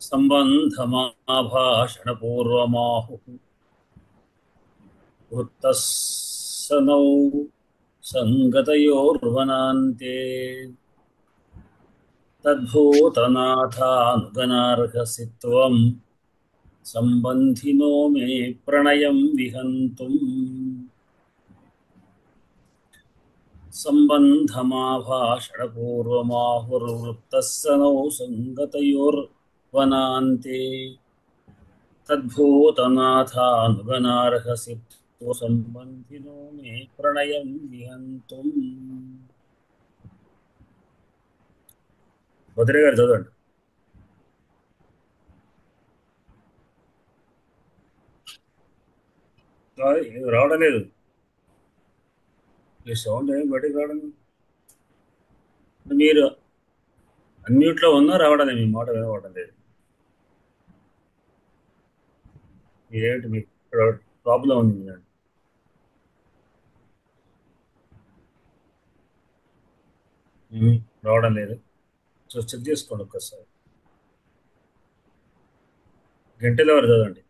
सम्बन्धमाभाषणपूर्वमाहुः वृत्तस्सनौ सङ्गतयोर्वनान्ते तद्भूतनाथानुगनार्हसि त्वं सम्बन्धिनो मे प्रणयं विहन्तुम् सम्बन्धमाभाषणपूर्वमाहुर्वृत्तस्सनौ सङ्गतयोर्वनान्ते तद्भूतनाथानुगनार्हसि त्वं सम्बन्धिनो मे प्रणयं विहन्तुम् భద్రే గారు చదవండి. రావడం లేదు, ఈ సౌండ్ ఏమి బయటకు రావడం లేదు. మీరు అన్మ్యూట్లో ఉన్నా రావడం లేదు, మీ మాట వినవడం లేదు. మీరేమిటి, మీకు ప్రాబ్లం ఉంది? రావడం లేదు, సో చెక్ చేసుకోండి ఒక్కసారి. గంటల వారు చదవండి.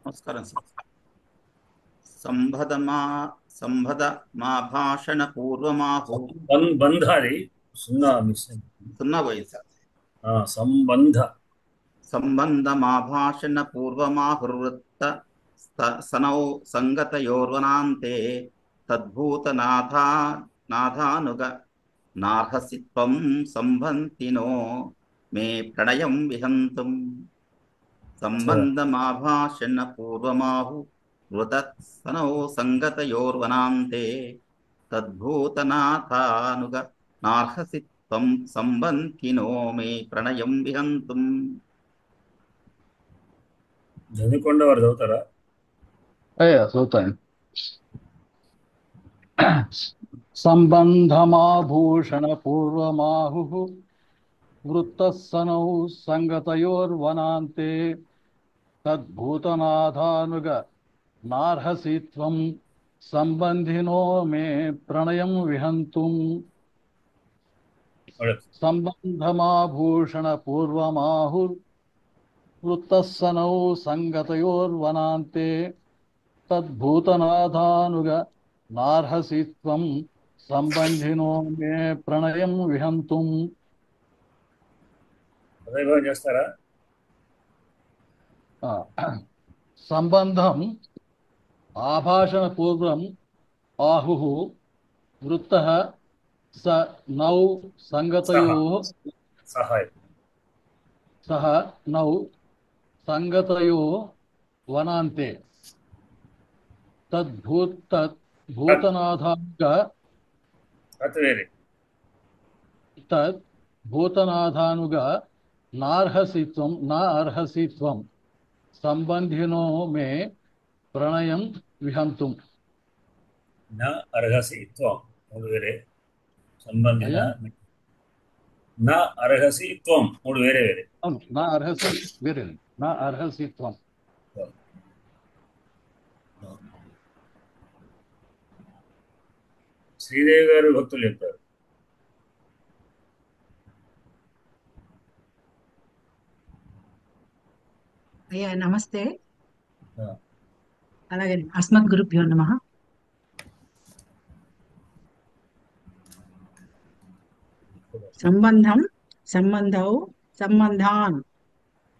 నమస్కారం సార్. సంభద పూర్వమాహు బంధాది సున్నా మిస్ సున్నా పోయింది సార్. సంబంధ పూర్వమాహుర్వృత్త సనౌ సంగతయోర్వనాంతే తద్భూతనాథానుగ నార్హసిత్వం సంబంధినో మే ప్రణయం విహంతుం. సంబంధమాభాషణ పూర్వమాహు వృతత్సనౌ సంగతయోర్వనాంతే తద్భూతనాథానుగ నార్హసిత్వం సంబంధినో మే ప్రణయం విహంతుం. ధనికొండ వారు చదువుతారా? చదువుతాను. సంబంధమాభూషణ పూర్వమాహు వృత్తస్సనౌ సంగతయోర్వనాంతే తద్భూతనాథానుగ నార్హసి త్వం సంబంధినో మే ప్రణయం విహంతుం. సంబంధమాభూషణ పూర్వమాహు వృత్తస్సనౌ సంగతయోర్వనాంతే తద్భూతనాథానుగ నార్హసి త్వం సంబంధినో మే ప్రణయం విహంతుం. చేస్తారా? సంబంధం ఆభాషణ పూర్వం ఆహు వృత్తః స నౌ సంగతయోః సహ నౌ సంగతయోః వనాంతే తద్భూతనాథానుగ నార్హసి త్వం సంబంధినో మే ప్రణయం విహంతుం. నా అర్హసి త్వం మూడు వేరే, సంబంధిన నా అర్హసి త్వం మూడు వేరే వేరే. అవును, నా అర్హసి వేరే, నా అర్హసి త్వం. శ్రీదేవి గారు భక్తులు చెప్తారు. అయ్యా నమస్తే. అలాగే అస్మద్ గురుభ్యో నమః. సంబంధం సంబంధౌ సంబంధాన్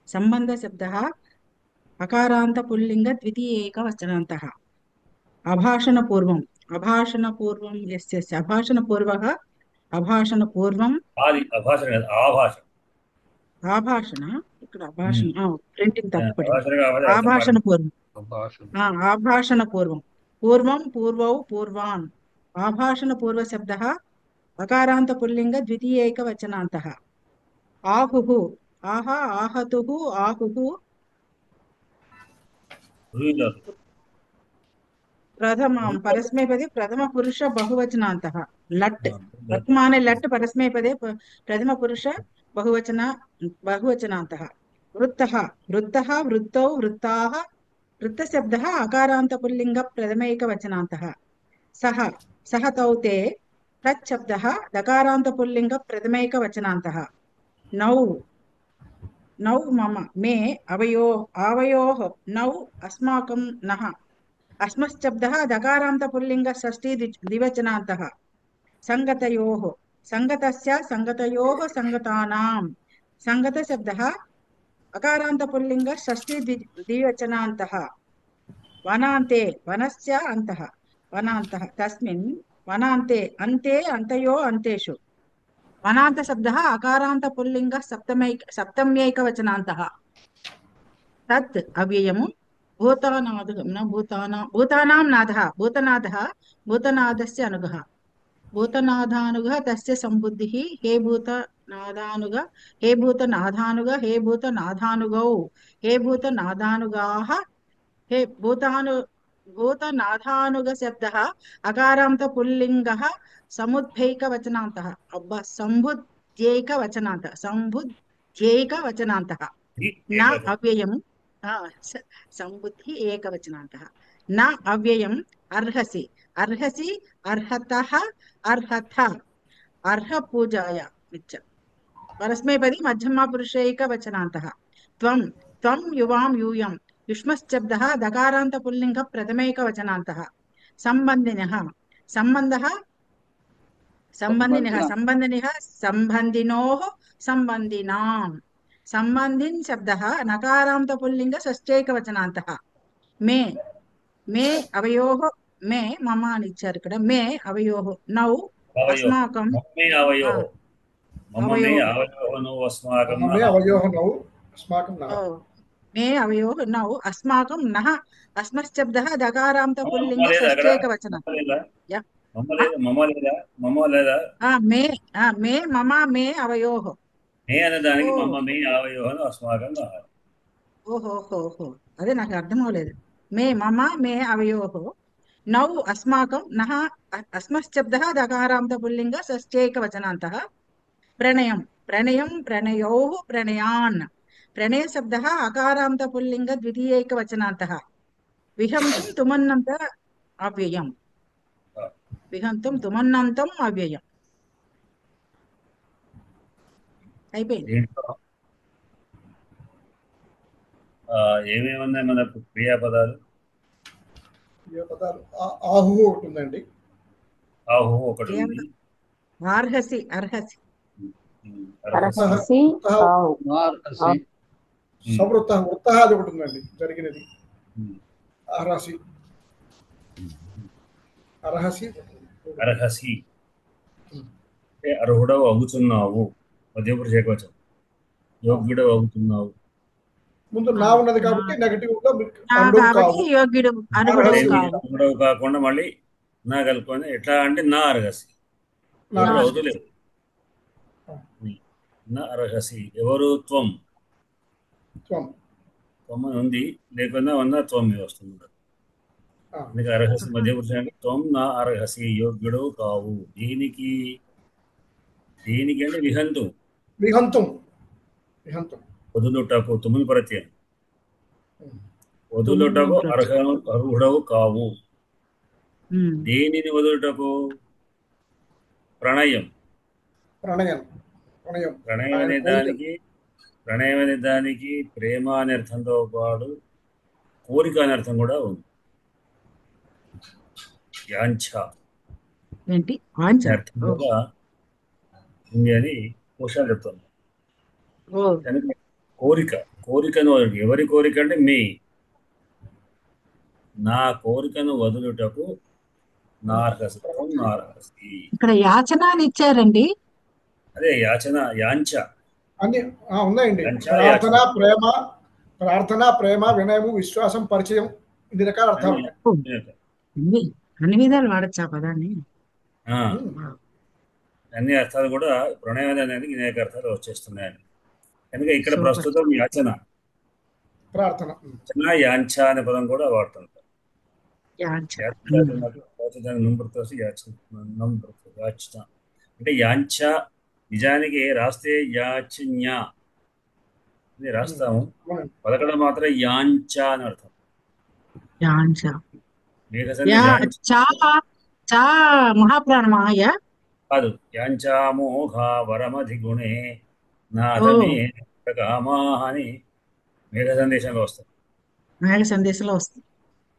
సంబంధ శబ్దः అకారాంత పుల్లింగ ద్వితీయ ఏకవచనాంతః. అభాషణ పూర్వం యస్య అభాషణ పూర్వః అభాషణ పూర్వం ఆభాషణ ఇక్కడ అభాషణ ప్రింటింగ్ తప్పుపడింది. ఆభాషణ పూర్వం ఆభాషణ పూర్వం పూర్వం పూర్వౌ పూర్వాన్. ఆభాషణ పూర్వ శబ్దः అకారాంత పుల్లింగ ద్వితీయ ఏకవచనాంతః. ఆహుః ఆహ ఆహతుః ఆహుః प्रथमं परस्मैपदे प्रथम पुरुष बहुवचनान्तः. लट् वर्तमाने लट् परस्मैपदे प्रथम पुरुष बहुवचनान्तः. वृत्तः वृत्तः वृत्तौ वृत्ताः. वृत्तशब्दः अकारान्त पुल्लिंग प्रथमैकवचनान्तः. सः सः तौ ते. तत् शब्दः दकारान्त पुल्लिंग प्रथमैकवचनान्तः. नौ नौ मम मे आवयोः नौ अस्माकं नः अस्मच्छब्दः दकारान्तपुल्लिङ्गः षष्ठी द्विवचनान्तः सङ्गतयोः सङ्गतस्य सङ्गतयोः सङ्गतानां सङ्गतशब्दः अकारान्तपुल्लिङ्गः षष्ठी द्विवचनान्तः वनान्ते वनस्य अन्तः वनान्तः तस्मिन् वनान्ते अन्ते अन्तयो अन्तेषु वनान्तशब्दः अकारान्तपुल्लिङ्गः सप्तम्यैकवचनान्तः तत् अव्ययम् भूतानां नादः भूतनादस्य अनुगः भूतनादानुगः तस्य सम्बुद्धिः हे भूतनादानुग हे भूतनादानुग हे भूतनादानुगौ हे भूतनादानुगाः हे भूतनादानुगशब्दः अकारान्तपुल्लिङ्गः समुद्भैकवचनान्तः अब्बा सम्बुद्ध्यैकवचनान्तः न अव्ययम् सम्बुद्धि एकवचनान्तः न अव्ययम् अर्हसि अर्हसि अर्हतः अर्हथ अर्हपूजाय परस्मैपदी मध्यमपुरुषैकवचनान्तः त्वं त्वं युवां यूयं युष्मश्शब्दः दकारान्तपुल्लिङ्गः प्रथमैकवचनान्तः सम्बन्धिनः सम्बन्धः सम्बन्धिनोः सम्बन्धिनां सम्बन्धिन् शब्दः नकारान्तपुल्लिङ्गः षष्ठैकवचनान्तः मे मे అవయోः మే మమ అని ఇచ్చారు ఇక్కడ మే అవయోः నౌ అస్మాకం అవయోः మే అవయోः నౌ అస్మాకం నః అస్మశ్శబ్దः దకారాन्तపుల్లిङ्गः षष्ఠైకవచనం మే మే మమ మే అవయోः మే అనేదానికి మమ మే అవయోः అస్మాకం ఓహో అదే నాకు అర్థం అవ్వలేదు मे मम मे अवयोः नौ अस्माकं नः अस्मश्शब्दः दकारान्तपुल्लिङ्गः षष्ठैकवचनान्तः प्रणयं प्रणयं प्रणयोः प्रणयान् प्रणयशब्दः अकारान्तपुल्लिङ्गः द्वितीयैकवचनान्तः विहन्तं तुमन्नन्त अव्ययम् विहन्तं तुमन्नन्तम् अव्ययम् అయిపోయింది ఏమేమి ఉన్నాయి మనకు క్రియాపదాలు ఆహు ఒకటి ఉందండి ఆహు ఒకటి ఉంది అర్హసి అర్హసి అర్హసి సవృత వృత్త అది ఒకటి ఉందండి జరిగినది అర్హసి అర్హసి అర్హసి అంటే అర్హుడవు అగుతున్నావు మధ్యపురుష ఏకవచనం యోగ్యుడవు అగుతున్నావు ముందు నా ఉన్నది కాబట్టి నెగటివ్ గా అర్హుడవు కాకుండా మళ్ళీ నా కలుపుకొని ఎట్లా అంటే నా అర్హసి అవుతలేదు నా అర్హసి ఎవరు త్వం త్వం అని ఉంది లేకుండా ఉన్న త్వం వస్తుంది అందుకే అర్హసి మధ్యపురుష అంటే త్వం నా అర్హసి యోగ్యుడవు కావు దేనికి అంటే విహంతం వదులుటకు తుమ్ముని ప్రత్యయం వదులుటకు అర్హుడవు కావు దేనిని వదులుటకు ప్రణయం అనే దానికి ప్రేమ అనే అర్థంతో పాటు కోరిక అనే అర్థం కూడా ఉంది అర్థం కూడా ఉంది అని కోశాలు చెప్తుంది కోరికను ఎవరి కోరిక అంటే మీ నా కోరికను వదులుటకు నార్హసి ఇక్కడ యాచన అని ఇచ్చారండి అదే యాచన యాంచ అన్ని ఉన్నాయండి ప్రార్థన ప్రేమ వినయము విశ్వాసం పరిచయం ఇన్ని రకాల అర్థాలు అన్ని విధాలు వాడచ్చా పదాన్ని అన్ని అర్థాలు కూడా ప్రణయం అనేది అనేక అర్థాలు వచ్చేస్తున్నాయని కనుక ఇక్కడ ప్రస్తుతం యాచన ప్రార్థన యాంచ అనే పదం కూడా వాడుతుంటారు అంటే యాంచ నిజానికి రాస్తే యాచన్య అని రాస్తాము పలకడం మాత్రం యాంచ అని అర్థం మహాప్రాణమాయ కాదు యాంచామోఘ వరమధి గుణే నాథమే కామాహ అని మేఘ సందేశంలో వస్తుంది. మేఘ సందేశంలో వస్తుంది.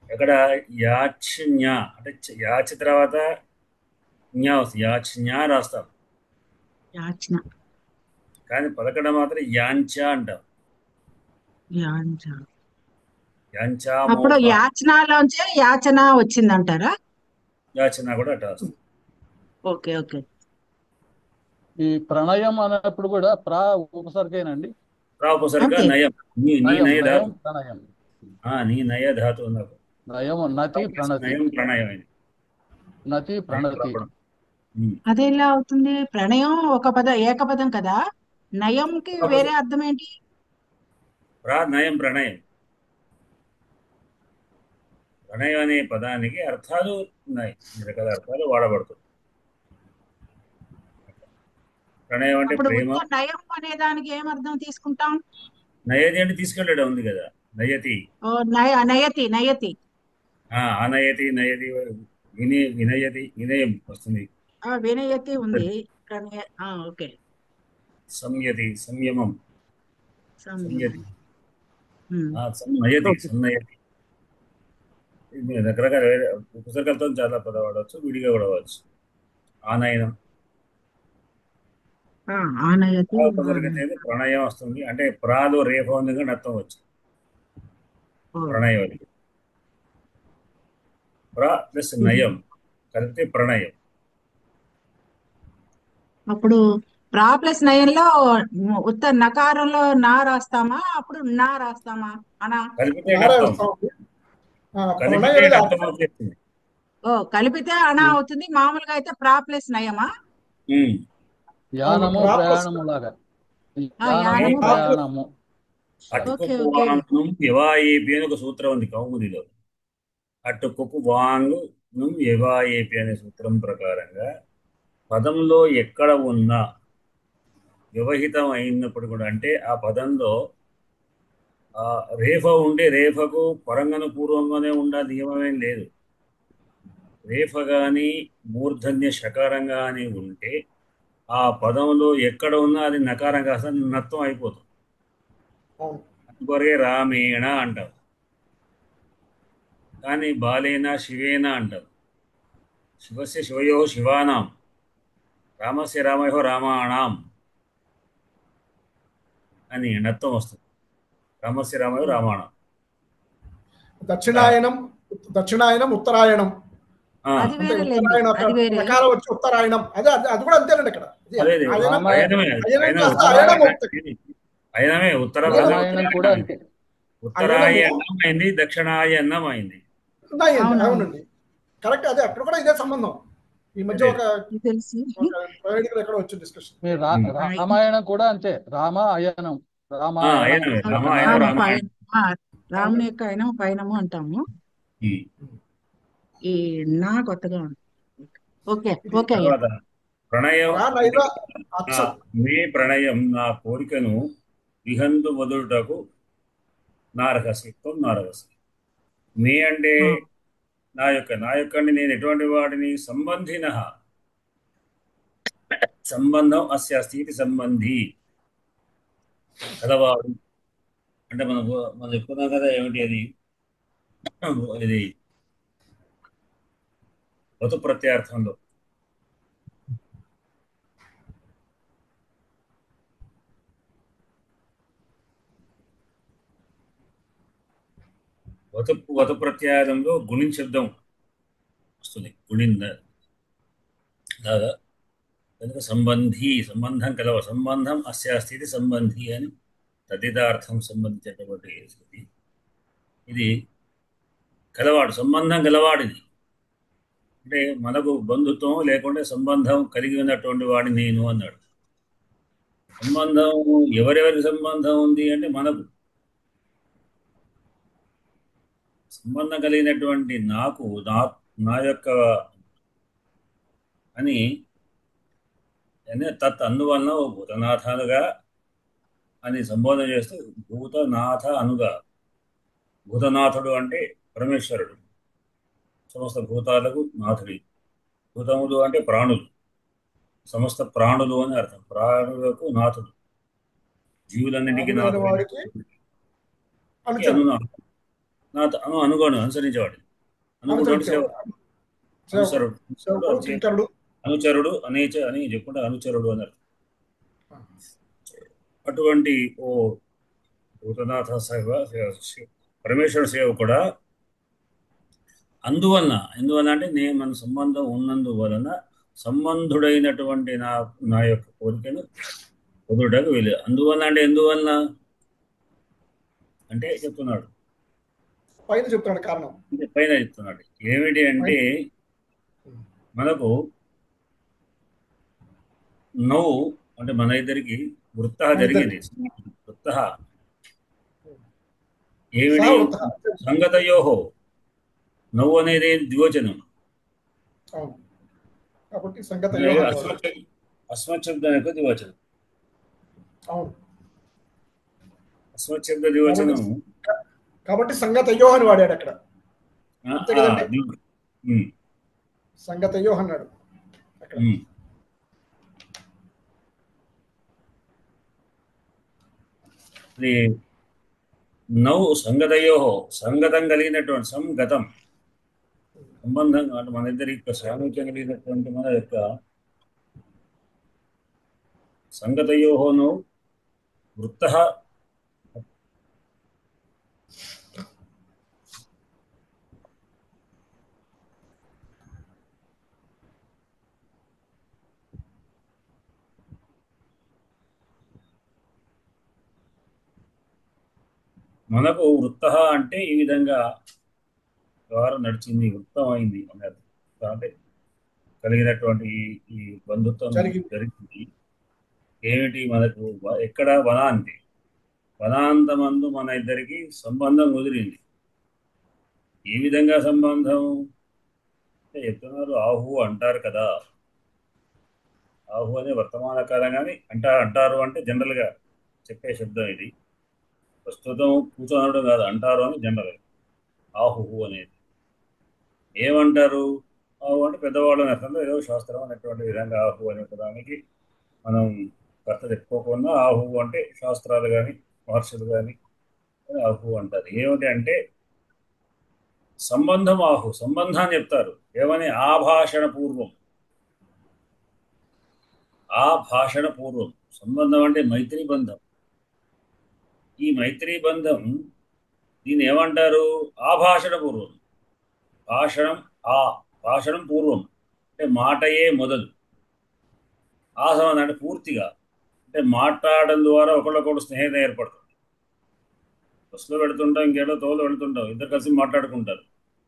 ఇక్కడ యాచ్ఞ అంటే యాచి తర్వాత జ్ఞా వస్తుంది. యాచ్ఞ రాస్తాం, యాచన. కానీ పలకడం మాత్రం యాంచ అంటాం. యాంచ. యాంచామోహ. అప్పుడు యాచనలోంచే యాచన వచ్చిందంటారా? యాచన కూడా అట్లా వస్తుంది. Okay okay. ఈ ప్రణయం అన్నప్పుడు కూడా ఉపసర్గేనండి. ఉపసర్గ అంతే. నయం. నీ నయం నయ నయం ధాతు. ప్రణయం. నీ నయ ధాతు ఉన్నది. నయం నతి ప్రణతి. నయం ప్రణయం అయింది. నతి ప్రణతి. అదెలా అవుతుంది? ప్రణయం ఒక పదం, ఏకపదం కదా. నయంకి వేరే అర్థం ఏంటి? నయం ప్రణయం. ప్రణయం అనే పదానికి అర్థాలు ఉన్నాయి, అన్ని రకాల అర్థాలు వాడబడుతుంది. ప్రణయం అంటే అప్పుడు ప్రేమ. నయం అనే దానికి ఏం అర్థం తీసుకుంటాం? నయతి అంటే తీసుకెళ్ళడం ఉంది కదా, నయతి. ఓ నయతి నయతి. అనయతి నయతి వినయతి వినయం వస్తుంది. వినయతి ఉంది. ఓకే. సంయతి సంయమం. సంయతి ఓకే. సన్నయతి. రకరకాల ఉపసర్గలతో చాలా పదం వాడవచ్చు, విడిగా కూడా వాడవచ్చు. ఆనయనం. ఆనయతి. ఉపసర్గ అనేది ప్రణయం వస్తుంది. అంటే ప్రాలో రేఫ ఉంది కానీ అర్థం వచ్చింది ప్రణయం. అది ప్లస్ నయం కలిపితే ప్రణయం. అప్పుడు ప్రా ప్లస్ నయంలో నకారంలో నా రాస్తామా, అప్పుడు నా రాస్తామా? అనా కలిపితే అర్థం. కలిపితే అర్థం వచ్చేస్తుంది. కలిపితే అనా అవుతుంది. మామూలుగా అయితే ప్రా ప్లస్ నయమా? యానము ప్రయాణము లాగా. యానము ప్రయాణము. అటుకువాంగం యవాయేపి అని ఒక సూత్రం ఉంది కౌముదిలో. అటుకుకు వాంగం యవాయేపి అనే సూత్రం ప్రకారంగా పదంలో ఎక్కడ ఉన్నా వ్యవహితం అయినప్పుడు కూడా, అంటే ఆ పదంలో రేఫ ఉండే రేఫకు పరంగను పూర్వంగానే ఉండాలి నియమమేం లేదు. రేఫ కానీ మూర్ధన్య షకారం కానీ ఉంటే ఆ పదంలో ఎక్కడ ఉన్నా అది నకారం కాస్త నత్వం అయిపోతుంది. అందుకొరకే రామేణ అంటారు, కానీ బాలేన శివేన అంటారు. శివస్య శివయో శివానాం, రామస్య రామయో రామాణం అని నత్వం వస్తుంది. రామస్య రామయో రామాణం. దక్షిణాయనం ఉత్తరాయణం. వచ్చి ఉత్తరాయణం. అది కూడా అంతేనండి. ఇక్కడ అయనమే ఉత్తరాయణం అయింది, దక్షిణాయనం అయింది. అవునండి, కరెక్ట్. అదే అక్కడ కూడా ఇదే సంబంధం. ఈ మధ్య ఒక ఎక్కడ వచ్చింది డిస్కషన్. రామాయణం కూడా అంతే. రామ అయనం. రాముని యొక్క అయనం పయనము అంటాము. ఈ నా కొత్తగా ఓకే ఓకే. ప్రణయం మే ప్రణయం నా కోరికను విహంతు వదులుటకు నారహసిత్వం నారహసి. మే అంటే నా యొక్క నేను ఎటువంటి వాడిని? సంబంధిన సంబంధం అస్య స్థితి సంబంధి కలవాడు. అంటే మనం చెప్పుకున్నాం కదా, ఏమిటి అది? ఇది వతు ప్రత్యర్థంలో వతు ప్రత్యారంలో గుణిన్ శబ్దం వస్తుంది. గుణిన్ లాగా కనుక సంబంధి, సంబంధం కలవ. సంబంధం అస్య స్థితి సంబంధి అని తదిదార్థం సంబంధించినటువంటి స్థితి. ఇది కలవాడు, సంబంధం కలవాడిది. అంటే మనకు బంధుత్వం లేకుండా సంబంధం కలిగి ఉన్నటువంటి వాడిని నేను అన్నాడు. సంబంధం ఎవరెవరికి సంబంధం ఉంది అంటే మనకు. సంబంధం కలిగినటువంటి నాకు నా యొక్క అని తత్ అందువలన ఓ భూతనాథానుగా అని సంబోధన చేస్తూ భూతనాథ అనుగా. భూతనాథుడు అంటే పరమేశ్వరుడు, సమస్త భూతాలకు నాథుడి. భూతములు అంటే ప్రాణులు, సమస్త ప్రాణులు అని అర్థం. ప్రాణులకు నాథుడు. జీవులన్నింటికి రాముడైన వాడికి అనుగోను అనుసరించేవాడు. అనుకుంటాడు కింకరుడు అనుచరుడు అనేచ అని చెప్పుకుంటే అనుచరుడు అన్నారు. అటువంటి ఓ భూతనాథ సేవ పరమేశ్వర సేవ కూడా ఎందువలన అంటే నేను మన సంబంధం ఉన్నందువలన సంబంధుడైనటువంటి నా యొక్క కోరికను కుదురుటకు వీలు. అందువలన అంటే ఎందువలన అంటే చెప్తున్నాడు, పైన చెప్తున్నాడు కారణం, పైన చెప్తున్నాడు ఏమిటి అంటే మనకు నవ్వు అంటే మన ఇద్దరికి వృత్త జరిగింది. వృత్త ఏమిటి? సంగతయోహో నవ్వు అనేది ద్వివచనం కాబట్టి అస్మత్ శబ్దం యొక్క ద్వివచనం. అస్మత్ శబ్ద ద్వివచనం కాబట్టి సంగతయో అని వాడాడు అక్కడ. సంగతయో అన్నాడు అక్కడ. నవ్వు సంగతయో సంగతం కలిగినటువంటి సంగతం సంబంధం అంటే మన ఇద్దరి యొక్క సామీప్యం కలిగినటువంటి మన యొక్క సంగతయోను వృత్త మనకు వృత్త అంటే ఈ విధంగా వ్యవహారం నడిచింది, వృత్తం అయింది అంటే కలిగినటువంటి ఈ బంధుత్వం జరిగింది. ఏమిటి? మనకు ఎక్కడ వనాంతమందు మన ఇద్దరికి సంబంధం కుదిరింది. ఏ విధంగా సంబంధం అంటే చెప్తున్నారు, ఆహు అంటారు కదా. ఆహు అనే వర్తమాన కాలం కానీ అంటారు అంటే జనరల్గా చెప్పే శబ్దం ఇది. ప్రస్తుతం కూర్చోనడం కాదు, అంటారు అని జనరల్. ఆహు అనేది ఏమంటారు? ఆహు అంటే పెద్దవాళ్ళు అనే అర్థంలో ఏదో శాస్త్రం అనేటువంటి విధంగా ఆహు అనే దానికి మనం కర్త చెప్పుకోకుండా ఆహు అంటే శాస్త్రాలు కానీ మహర్షులు కానీ ఆహు అంటారు. ఏమిటి అంటే సంబంధం. ఆహు సంబంధాన్ని చెప్తారు ఏమని? ఆభాషణ పూర్వం. సంబంధం అంటే మైత్రీ బంధం. ఈ మైత్రీ బంధం దీన్ని ఏమంటారు? ఆభాషణ పూర్వం. భాషణం పూర్వం అంటే మాటయే మొదలు. ఆసమం అంటే పూర్తిగా అంటే మాట్లాడడం ద్వారా ఒకళ్ళొకళ్ళు స్నేహం ఏర్పడుతుంది. బస్సులో వెళుతుంటాం, ఇంకేదో తోలు వెళుతుంటాం, ఇద్దరు కలిసి మాట్లాడుకుంటారు.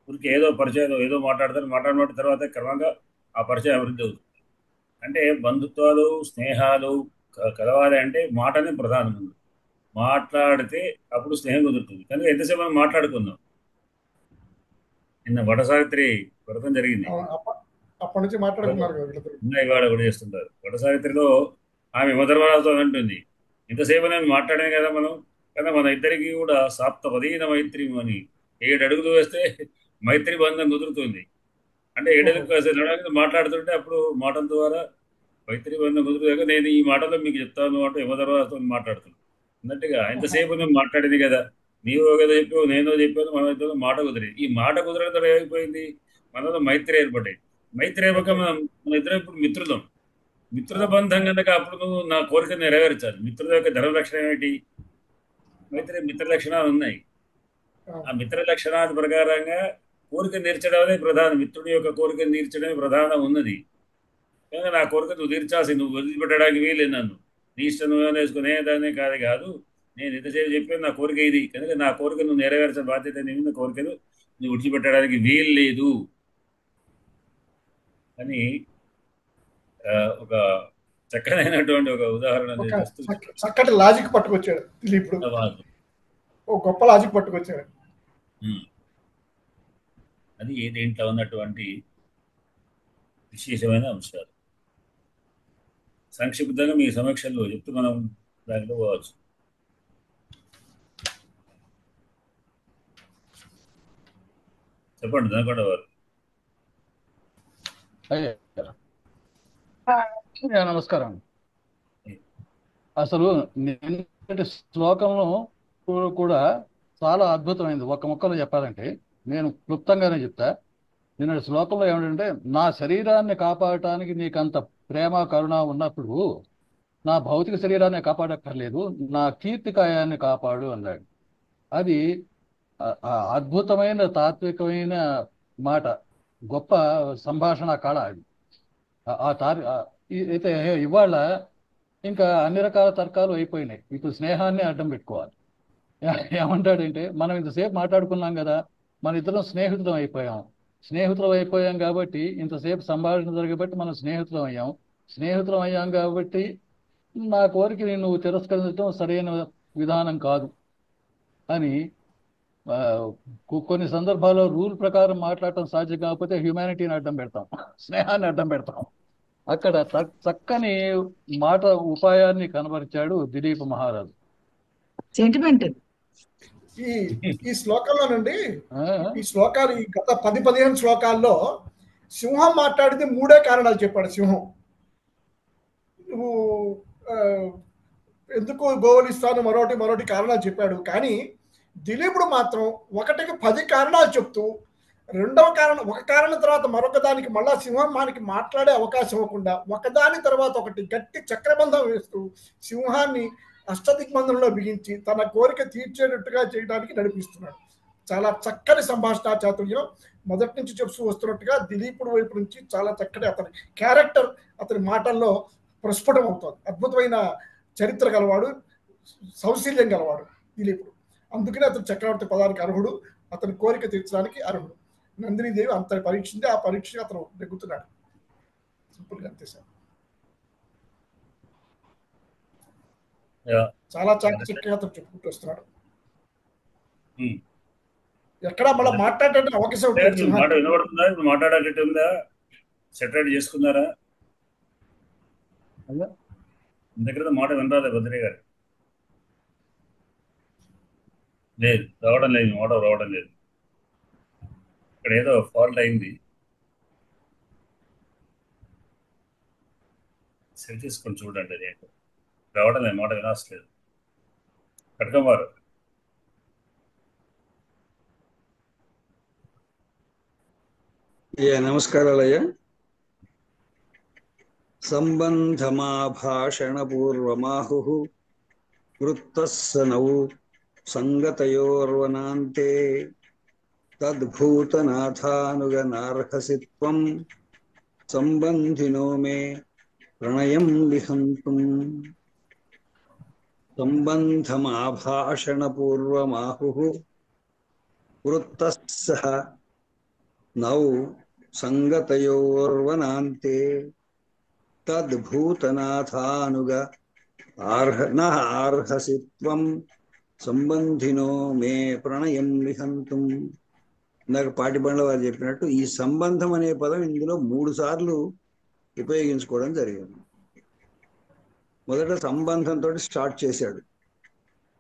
ఊరికి ఏదో పరిచయం ఏదో మాట్లాడతారు. మాట్లాడిన తర్వాత క్రమంగా ఆ పరిచయం అభివృద్ధి అవుతుంది. అంటే బంధుత్వాలు స్నేహాలు కలవాలి అంటే మాటనే ప్రధానం. మాట్లాడితే అప్పుడు స్నేహం కుదురుతుంది. కనుక ఎంతసేపు మనం మాట్లాడుకుందాం. నిన్న వటసావిత్రి వ్రతం జరిగింది, అప్పటి నుంచి మాట్లాడుకున్నారు. ఇవాళ కూడా చేస్తుంటారు. వటసావిత్రిలో ఆమె మొదలవాళ్ళతో అంటుంది, ఇంతసేపు నేను మాట్లాడాను కదా మనం, కానీ మన ఇద్దరికి కూడా సాప్తపదీన మైత్రి అని 7 అడుగులు వేస్తే మైత్రి బంధం కుదురుతుంది. అంటే 7 అడుగులు మాట్లాడుతుంటే అప్పుడు మాటల ద్వారా మైత్రి బంధం కుదురుతుంది. నేను ఈ మాటలో మీకు చెప్తాను అంటే యమధర్మరాజుతో మాట్లాడుతున్నాను అన్నట్టుగా. ఇంతసేపు నేను మాట్లాడింది కదా, నీవు ఏదో చెప్పావు, నేనో చెప్పాను, మన ఇద్దరు మాట కుదిరేది. ఈ మాట కుదరడం ఏమైపోయింది? మనలో మైత్రి ఏర్పడ్డాయి. మైత్రి ఏమక మన ఇద్దరు ఇప్పుడు మిత్రుల బంధం కనుక అప్పుడు నువ్వు నా కోరిక నెరవేర్చాలి. మిత్రుల యొక్క ధర్మ లక్షణం ఏమిటి? మిత్ర లక్షణాలు ఉన్నాయి. ఆ మిత్ర లక్షణాల ప్రకారంగా కోరిక తీర్చడమే ప్రధానం. మిత్రుడి యొక్క కోరిక తీర్చడమే ప్రధానం ఉన్నది. కనుక నా కోరిక నువ్వు తీర్చాల్సి, నువ్వు వదిలిపెట్టడానికి వీలేదు. నన్ను నీ ఇష్టం నువ్వు వేసుకునే దాన్ని కాదు. నేను ఎంతసేపు చెప్పాను నా కోరిక ఇది, కనుక నా కోరిక నువ్వు నెరవేర్చిన బాధ్యత నీ కోరికను నువ్వు విడిచిపెట్టడానికి వీలు లేదు అని ఒక చక్కనైనటువంటి ఒక ఉదాహరణ చక్కటి లాజిక్ పట్టుకొచ్చాడు దిలీపుడు. ఓ గొప్ప లాజిక్ పట్టుకొచ్చాడు. అది దీంట్లో ఉన్నటువంటి విశేషమైన అంశాలు. సంక్షిప్తంగా మీ సమీక్షల్లో చెప్తూ మనం దాంట్లో పోవచ్చు. చెప్పండి దనకొండ వారు. నమస్కారం. అసలు నిన్నటి శ్లోకంలో కూడా చాలా అద్భుతమైంది. ఒక ముక్కలో చెప్పాలంటే నేను క్లుప్తంగానే చెప్తా. నిన్నటి శ్లోకంలో ఏమిటంటే, నా శరీరాన్ని కాపాడటానికి నీకంత ప్రేమ కరుణ ఉన్నప్పుడు నా భౌతిక శరీరాన్ని కాపాడక్కర్లేదు, నా కీర్తికాయాన్ని కాపాడు అన్నాడు. అది అద్భుతమైన తాత్వికమైన మాట, గొప్ప సంభాషణ కళ అది. అయితే ఇవాళ ఇంకా అన్ని రకాల తర్కాలు అయిపోయినాయి. ఇప్పుడు స్నేహాన్ని అడ్డం పెట్టుకోవాలి. ఏమంటాడంటే, మనం ఇంతసేపు మాట్లాడుకున్నాం కదా, మన ఇద్దరం స్నేహితులం అయిపోయాం కాబట్టి ఇంతసేపు సంభాషణ జరగబట్టి మనం స్నేహితులం అయ్యాం కాబట్టి నా కోరికని నువ్వు తిరస్కరించడం సరైన విధానం కాదు అని కొన్ని సందర్భాల్లో రూల్ ప్రకారం మాట్లాడటం సాధ్యం కాకపోతే హ్యుమానిటీని అడ్డం పెడతాం, స్నేహాన్ని అడ్డం పెడతాం. అక్కడ చక్కని మాట ఉపాయాన్ని కనబరిచాడు దిలీప్ మహారాజు. సెంటిమెంట్ ఈ శ్లోకంలోనండి, ఈ శ్లోకాలు ఈ గత 10-15 శ్లోకాల్లో సింహం మాట్లాడితే 3 కారణాలు చెప్పాడు. సింహం నువ్వు ఎందుకు గోవలిస్తాను మరోటి కారణాలు చెప్పాడు. కానీ దిలీపుడు మాత్రం 1కి 10 కారణాలు చెప్తూ రెండవ కారణం, ఒక కారణం తర్వాత మరొక దానికి మళ్ళా సింహానికి మాట్లాడే అవకాశం ఇవ్వకుండా ఒకదాని తర్వాత ఒకటి గట్టి చక్రబంధం వేస్తూ సింహాన్ని అష్టదిగ్బంధంలో బిగించి తన కోరిక తీర్చేటట్టుగా చేయడానికి నడిపిస్తున్నాడు. చాలా చక్కని సంభాషణ చాతుర్యం మొదటి నుంచి చెప్తూ వస్తున్నట్టుగా దిలీపుడు వైపు నుంచి చాలా చక్కటి అతని క్యారెక్టర్, అతని మాటల్లో ప్రస్ఫుటం అవుతుంది. అద్భుతమైన చరిత్ర గలవాడు, సౌశీల్యం గలవాడు దిలీపుడు. అందుకనే అతను చక్రవర్తి పదానికి అర్హుడు, అతని కోరిక తీర్చడానికి అర్హుడు. నందినీదేవి అంత పరీక్షింది, ఆ పరీక్ష అతను నెగ్గుతున్నాడు. సింపుల్గా అంతే సార్. చాలా చక్కగా అతను చెప్పుకుంటూ వస్తున్నాడు. ఎక్కడ మళ్ళీ మాట్లాడటానికి అవకాశం వినబడుతుందా? ఇప్పుడు మాట్లాడేటట్టు ఉందా? సెటిల్ చేసుకున్నారా? దగ్గర మాట వినరాలే భద్రయ్య గారు. లేదు, రావడం లేదు, మాట రావడం లేదు. ఇక్కడ ఏదో ఫాల్ట్ అయింది. సెట్ చేసుకొని చూడండి. అది రావడం లేదు, మాట వినాల్సలేదు. కడకమారు నమస్కారాలయ్యా. సంబంధమాభాషణపూర్వమాహు వృత్తస్సనౌ సంగతయోర్వనాంతే తద్భూతనాథానుగనార్హసి త్వం సంబంధినో మే ప్రణయం విహంతుం. సంబంధమాభాషణపూర్వమాహు వృత్తస్స నౌ సంగతయోర్వనాంతే తద్భూతనాథానుగ ఆర్హసి త్వం సంబంధినో మే ప్రణయం విహంతుం. ఇందాక పాటిబండ్ల వారు చెప్పినట్టు ఈ సంబంధం అనే పదం ఇందులో 3 సార్లు ఉపయోగించుకోవడం జరిగింది. మొదట సంబంధంతో స్టార్ట్ చేశాడు.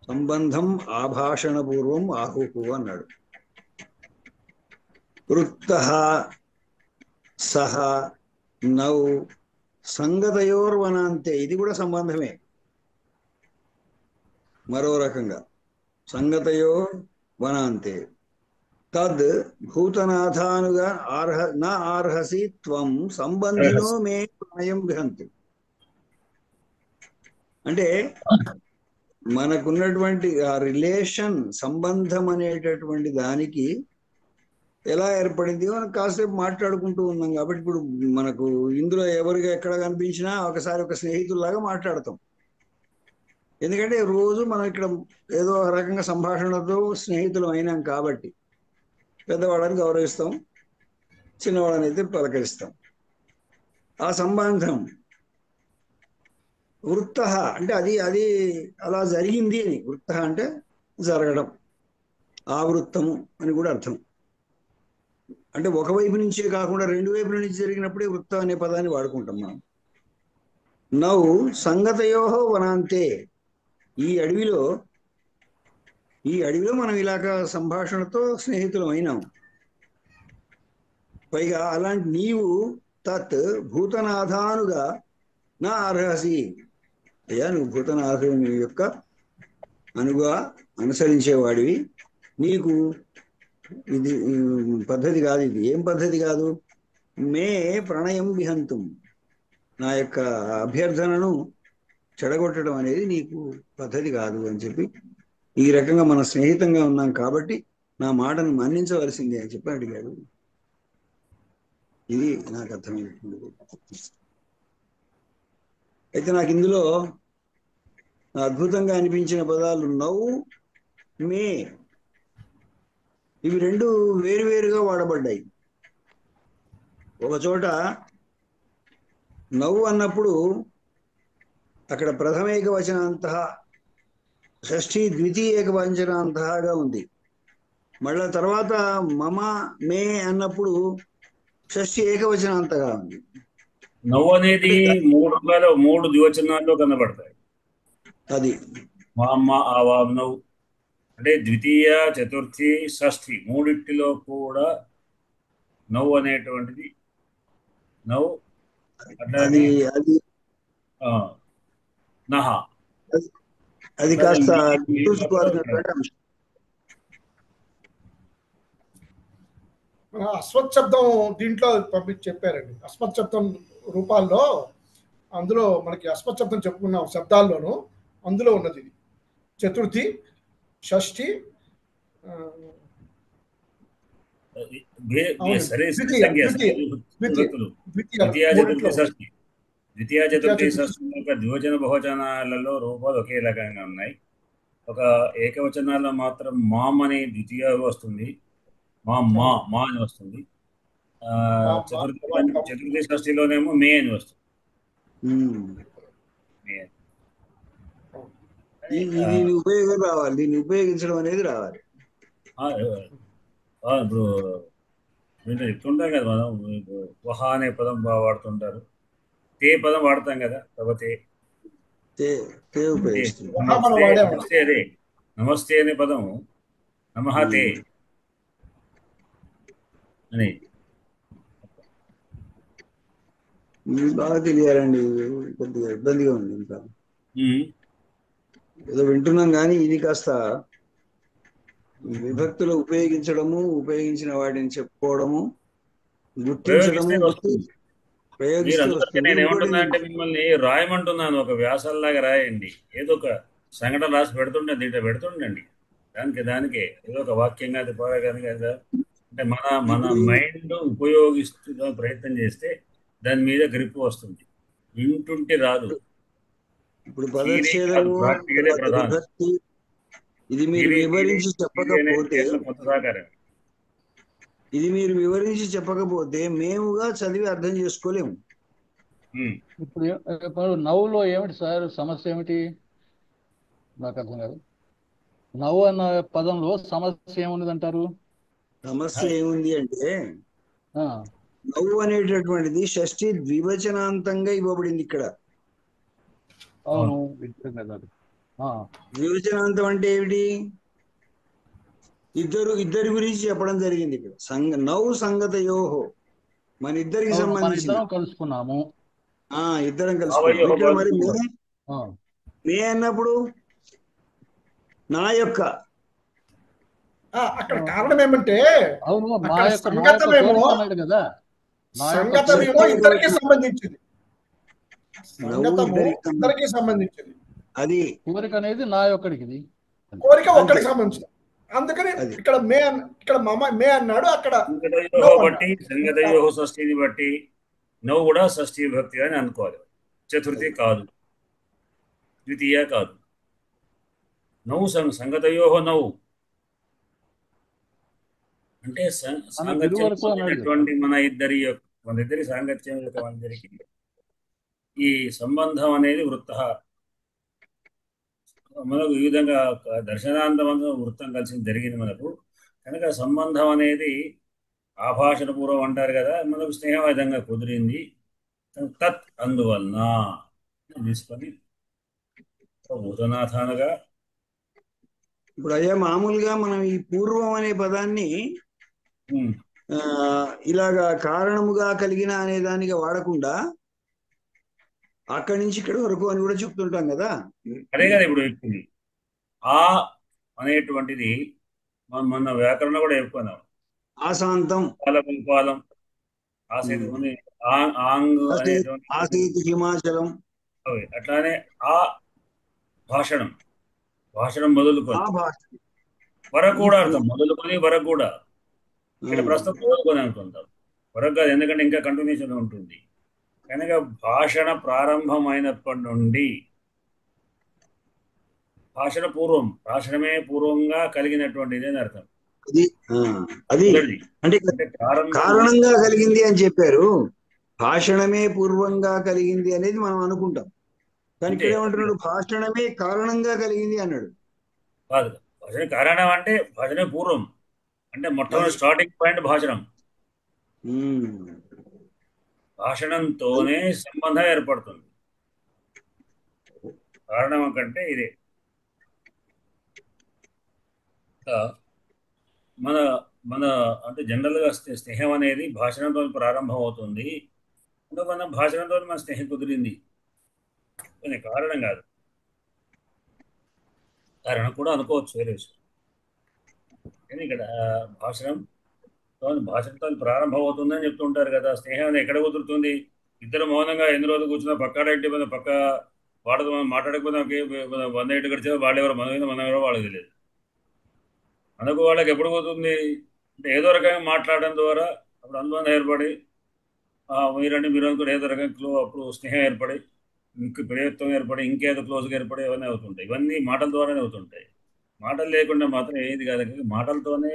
సంబంధం ఆభాషణ పూర్వం ఆహుహు అన్నాడు. వృత్తః సహ నౌ సంగతయోర్వనాంతే, ఇది కూడా సంబంధమే. మరో రకంగా సంగతయో వనాంతే తద్ భూతనాథానుగా నా ఆర్హసి త్వం సంబంధినో మే ప్రణయం విహంతి. అంటే మనకున్నటువంటి ఆ రిలేషన్, సంబంధం అనేటటువంటి దానికి ఎలా ఏర్పడింది మనం కాసేపు మాట్లాడుకుంటూ ఉన్నాం కాబట్టి ఇప్పుడు మనకు ఇందులో ఎవరికి ఎక్కడ కనిపించినా ఒకసారి ఒక స్నేహితుల్లాగా మాట్లాడతాం. ఎందుకంటే రోజు మనం ఇక్కడ ఏదో ఒక రకంగా సంభాషణతో స్నేహితులు అయినాం కాబట్టి పెద్దవాళ్ళని గౌరవిస్తాం, చిన్నవాళ్ళని అయితే పలకరిస్తాం. ఆ సంబంధం వృత్త అంటే అది అది అలా జరిగింది అని. వృత్త అంటే జరగడం, ఆవృత్తము అని కూడా అర్థం. అంటే ఒకవైపు నుంచే కాకుండా 2 వైపుల నుంచి జరిగినప్పుడే వృత్తం అనే పదాన్ని వాడుకుంటాం మనం. నౌ సంగతయో వనాంతే, ఈ అడవిలో మనం ఇలాగ సంభాషణతో స్నేహితులం అయినాం. పైగా అలాంటి నీవు తత్ భూతనాథానుగా నా అర్హసి, అయ్యా నువ్వు భూతనాథుని యొక్క అనుగా అనుసరించేవాడివి. నీకు ఇది పద్ధతి కాదు. ఇది ఏం పద్ధతి కాదు? మే ప్రణయం విహంతుం, నా యొక్క అభ్యర్థనను చెడగొట్టడం అనేది నీకు పద్ధతి కాదు అని చెప్పి, ఈ రకంగా మనం స్నేహితంగా ఉన్నాం కాబట్టి నా మాటను మన్నించవలసిందే అని చెప్పి అడిగాడు. ఇది నాకు అర్థమైనటువంటి. అయితే నాకు ఇందులో అద్భుతంగా అనిపించిన పదాలు నవ్వు, మే, ఇవి రెండు వేరువేరుగా వాడబడ్డాయి. ఒక చోట నవ్వు అన్నప్పుడు అక్కడ ప్రథమ ఏకవచనాంత, షష్ఠీ ద్వితీయ ఏకవచనాంతగా ఉంది. మళ్ళా తర్వాత మమ మే అన్నప్పుడు షష్ఠీ ఏకవచనాంతగా ఉంది. నవ్వు అనేది మూడు ద్వివచనాల్లో కనబడతాయి. అది మా అమ్మ ఆ నవ్వు అంటే ద్వితీయ, చతుర్థి, షష్ఠి మూడింటిలో కూడా నవ్వు అనేటువంటిది నవ్వు అది అది నహ అది కాస్త చూసుకోవాల్సినటువంటి అంశం. మన అస్వత్ శబ్దం దీంట్లో చెప్పారండి. అస్వత్ శబ్దం రూపాల్లో అందులో మనకి అస్వత్ శబ్దం చెప్పుకున్నాం శబ్దాల్లోనూ అందులో ఉన్నది ఇది. చతుర్థి, షష్ఠి, ద్వితీయ చతుర్థి షష్ఠి యొక్క ద్వివచన బహువచనాలలో రూపాలు ఒకే రకంగా ఉన్నాయి. ఒక ఏకవచనాల్లో మాత్రం మామ్ అని ద్వితీయ వస్తుంది, మా అని వస్తుంది. చతుర్థి షష్ఠిలోనేమో మే అని వస్తుంది. దీని ఉపయోగం రావాలి, దీన్ని ఉపయోగించడం అనేది రావాలి. ఇప్పుడు దీంట్లో చెప్తుంటాం కదా మనం, వహ అనే పదం బాగా వాడుతుంటారు, తే పదం వాడతాం కదా. కాబట్టి నమస్తే అదే నమస్తే అనే పదం నమః తే అని బాగా తెలియాలండి. కొద్దిగా ఇబ్బందిగా ఉంది. ఇంకా ఏదో వింటున్నాం కానీ ఇది కాస్త విభక్తులు ఉపయోగించడము, ఉపయోగించిన వాటిని చెప్పుకోవడము, గుర్తించడము, నేను ఏమంటున్నా అంటే మిమ్మల్ని రాయమంటున్నాను. ఒక వ్యాసాల్లాగా రాయండి. ఏదో ఒక సంఘటన రాసి పెడుతుండే, దీంట్లో పెడుతుండండి. దానికే ఏదో ఒక వాక్యంగా అది పోరాగానే కదా. అంటే మన మైండ్ ఉపయోగిస్తూ ప్రయత్నం చేస్తే దాని మీద గ్రిప్ వస్తుంది. వింటుంటే రాదు. ఇప్పుడు పదచ్ఛేదము, ఇది మీరు వివరించి చెప్పకపోతే మేముగా చదివి అర్థం చేసుకోలేము. ఇప్పుడు నవ్వులో ఏమిటి సార్ సమస్య ఏమిటి? నాకు అర్థం కాదు. నవ్వు అన్న పదంలో సమస్య ఏమున్నది అంటారు? సమస్య ఏముంది అంటే నవ్వు అనేటటువంటిది షష్ఠి ద్వివచనాంతంగా ఇవ్వబడింది ఇక్కడ. అవును. ద్వివచనాంతం అంటే ఏమిటి? ఇద్దరి గురించి చెప్పడం జరిగింది ఇక్కడ. నవ్వు సంగతయోహో, మన ఇద్దరికి సంబంధించి కలుసుకున్నాము. ఇద్దరం కలుసుకున్నాం. మరి మే అన్నప్పుడు నా యొక్క అక్కడ కారణం ఏమంటే ఇద్దరికి సంబంధించింది. ఇద్దరికి సంబంధించింది. అది కోరిక అనేది నా యొక్కడికి, కోరిక ఒక్కడికి సంబంధించింది. అందుకని ఇక్కడ మే అన్నాడు. అక్కడ బట్టి సంగతయోహ షష్ఠిని బట్టి నవ్వు కూడా షష్ఠి విభక్తి అని అనుకోవాలి. చతుర్థి కాదు, ద్వితీయ కాదు. నవ్వు సంగతయోహ నవ్వు అంటే సాంగత్యం మన ఇద్దరి సాంగత్యం యొక్క అందరికి ఈ సంబంధం అనేది వృత్త మనకు ఈ విధంగా దర్శనాంతమంగా వృత్తం కలిసి జరిగింది మనకు. కనుక సంబంధం అనేది ఆభాషణ పూర్వం అంటారు కదా, మనకు స్నేహం విధంగా కుదిరింది. తత్ అందువలన తీసుకొని భూతనాథానగా. ఇప్పుడు అయ్యా మామూలుగా మనం ఈ పూర్వం అనే పదాన్ని ఇలాగా కారణముగా కలిగిన అనే దానిగా వాడకుండా అక్కడి నుంచి ఇక్కడి వరకు అని కూడా చెప్తుంటాం కదా. అదే కదా ఇప్పుడు చెప్తుంది. ఆ అనేటువంటిది మనం మొన్న వ్యాకరణ కూడా చెప్పుకున్నాం. ఆశాంతం పాలం ఆసేతు ఉంది, ఆంగ్ అనేటువంటి ఆసీత్ హిమాచలం. అట్లానే ఆ భాషణం మొదలుకొని వరకు కూడా అర్థం, మొదలుకొని వరకు కూడా. ఇక్కడ ప్రస్తుతం మొదలుకొని అనుకుంటాం, వరకు కాదు, ఎందుకంటే ఇంకా కంటిన్యూషన్ ఉంటుంది కనుక భాషణ ప్రారంభమైనప్పటి నుండి భాషణమే పూర్వంగా కలిగినటువంటిది అని అర్థం. అది అంటే కారణంగా కలిగింది అని చెప్పారు. భాషణమే పూర్వంగా కలిగింది అనేది మనం అనుకుంటాం, కానీ ఇక్కడ ఏమంటున్నాడు, భాషణమే కారణంగా కలిగింది అన్నాడు. కాదు, భాషణ కారణం అంటే భాషణమే పూర్వం అంటే మొట్టమొదటి స్టార్టింగ్ పాయింట్ భాషణంతోనే సంబంధం ఏర్పడుతుంది. కారణం కంటే ఇదే. మన అంటే జనరల్గా స్నేహం అనేది భాషణంతో ప్రారంభం అవుతుంది. అంటే మన భాషణంతో మన స్నేహం కుదిరింది, కారణం కాదు. కారణం కూడా అనుకోవచ్చు వేరే విషయం, కానీ ఇక్కడ భాషణంతో ప్రారంభం అవుతుందని చెప్తుంటారు కదా. స్నేహం ఎక్కడ కుదురుతుంది? ఇద్దరు మౌనంగా ఎన్ని రోజులు కూర్చున్నా పక్కాడంటే పక్క వాడదు, మనం మాట్లాడకపోతే 100 ఏళ్ళు గడిచా వాళ్ళెవరో మనం ఎవరో వాళ్ళకి తెలియదు. మనకు వాళ్ళకి ఎప్పుడు పోతుంది అంటే ఏదో రకంగా మాట్లాడడం ద్వారా అప్పుడు అనుబంధం ఏర్పడి మీరు అనుకుని ఏదో రకంగా అప్పుడు స్నేహం ఏర్పడి ఇంక ప్రియత్వం ఏర్పడి ఇంకేదో క్లోజ్గా ఏర్పడి ఇవన్నీ అవుతుంటాయి. ఇవన్నీ మాటల ద్వారానే అవుతుంటాయి. మాటలు లేకుండా మాత్రం ఏది కాదు, మాటలతోనే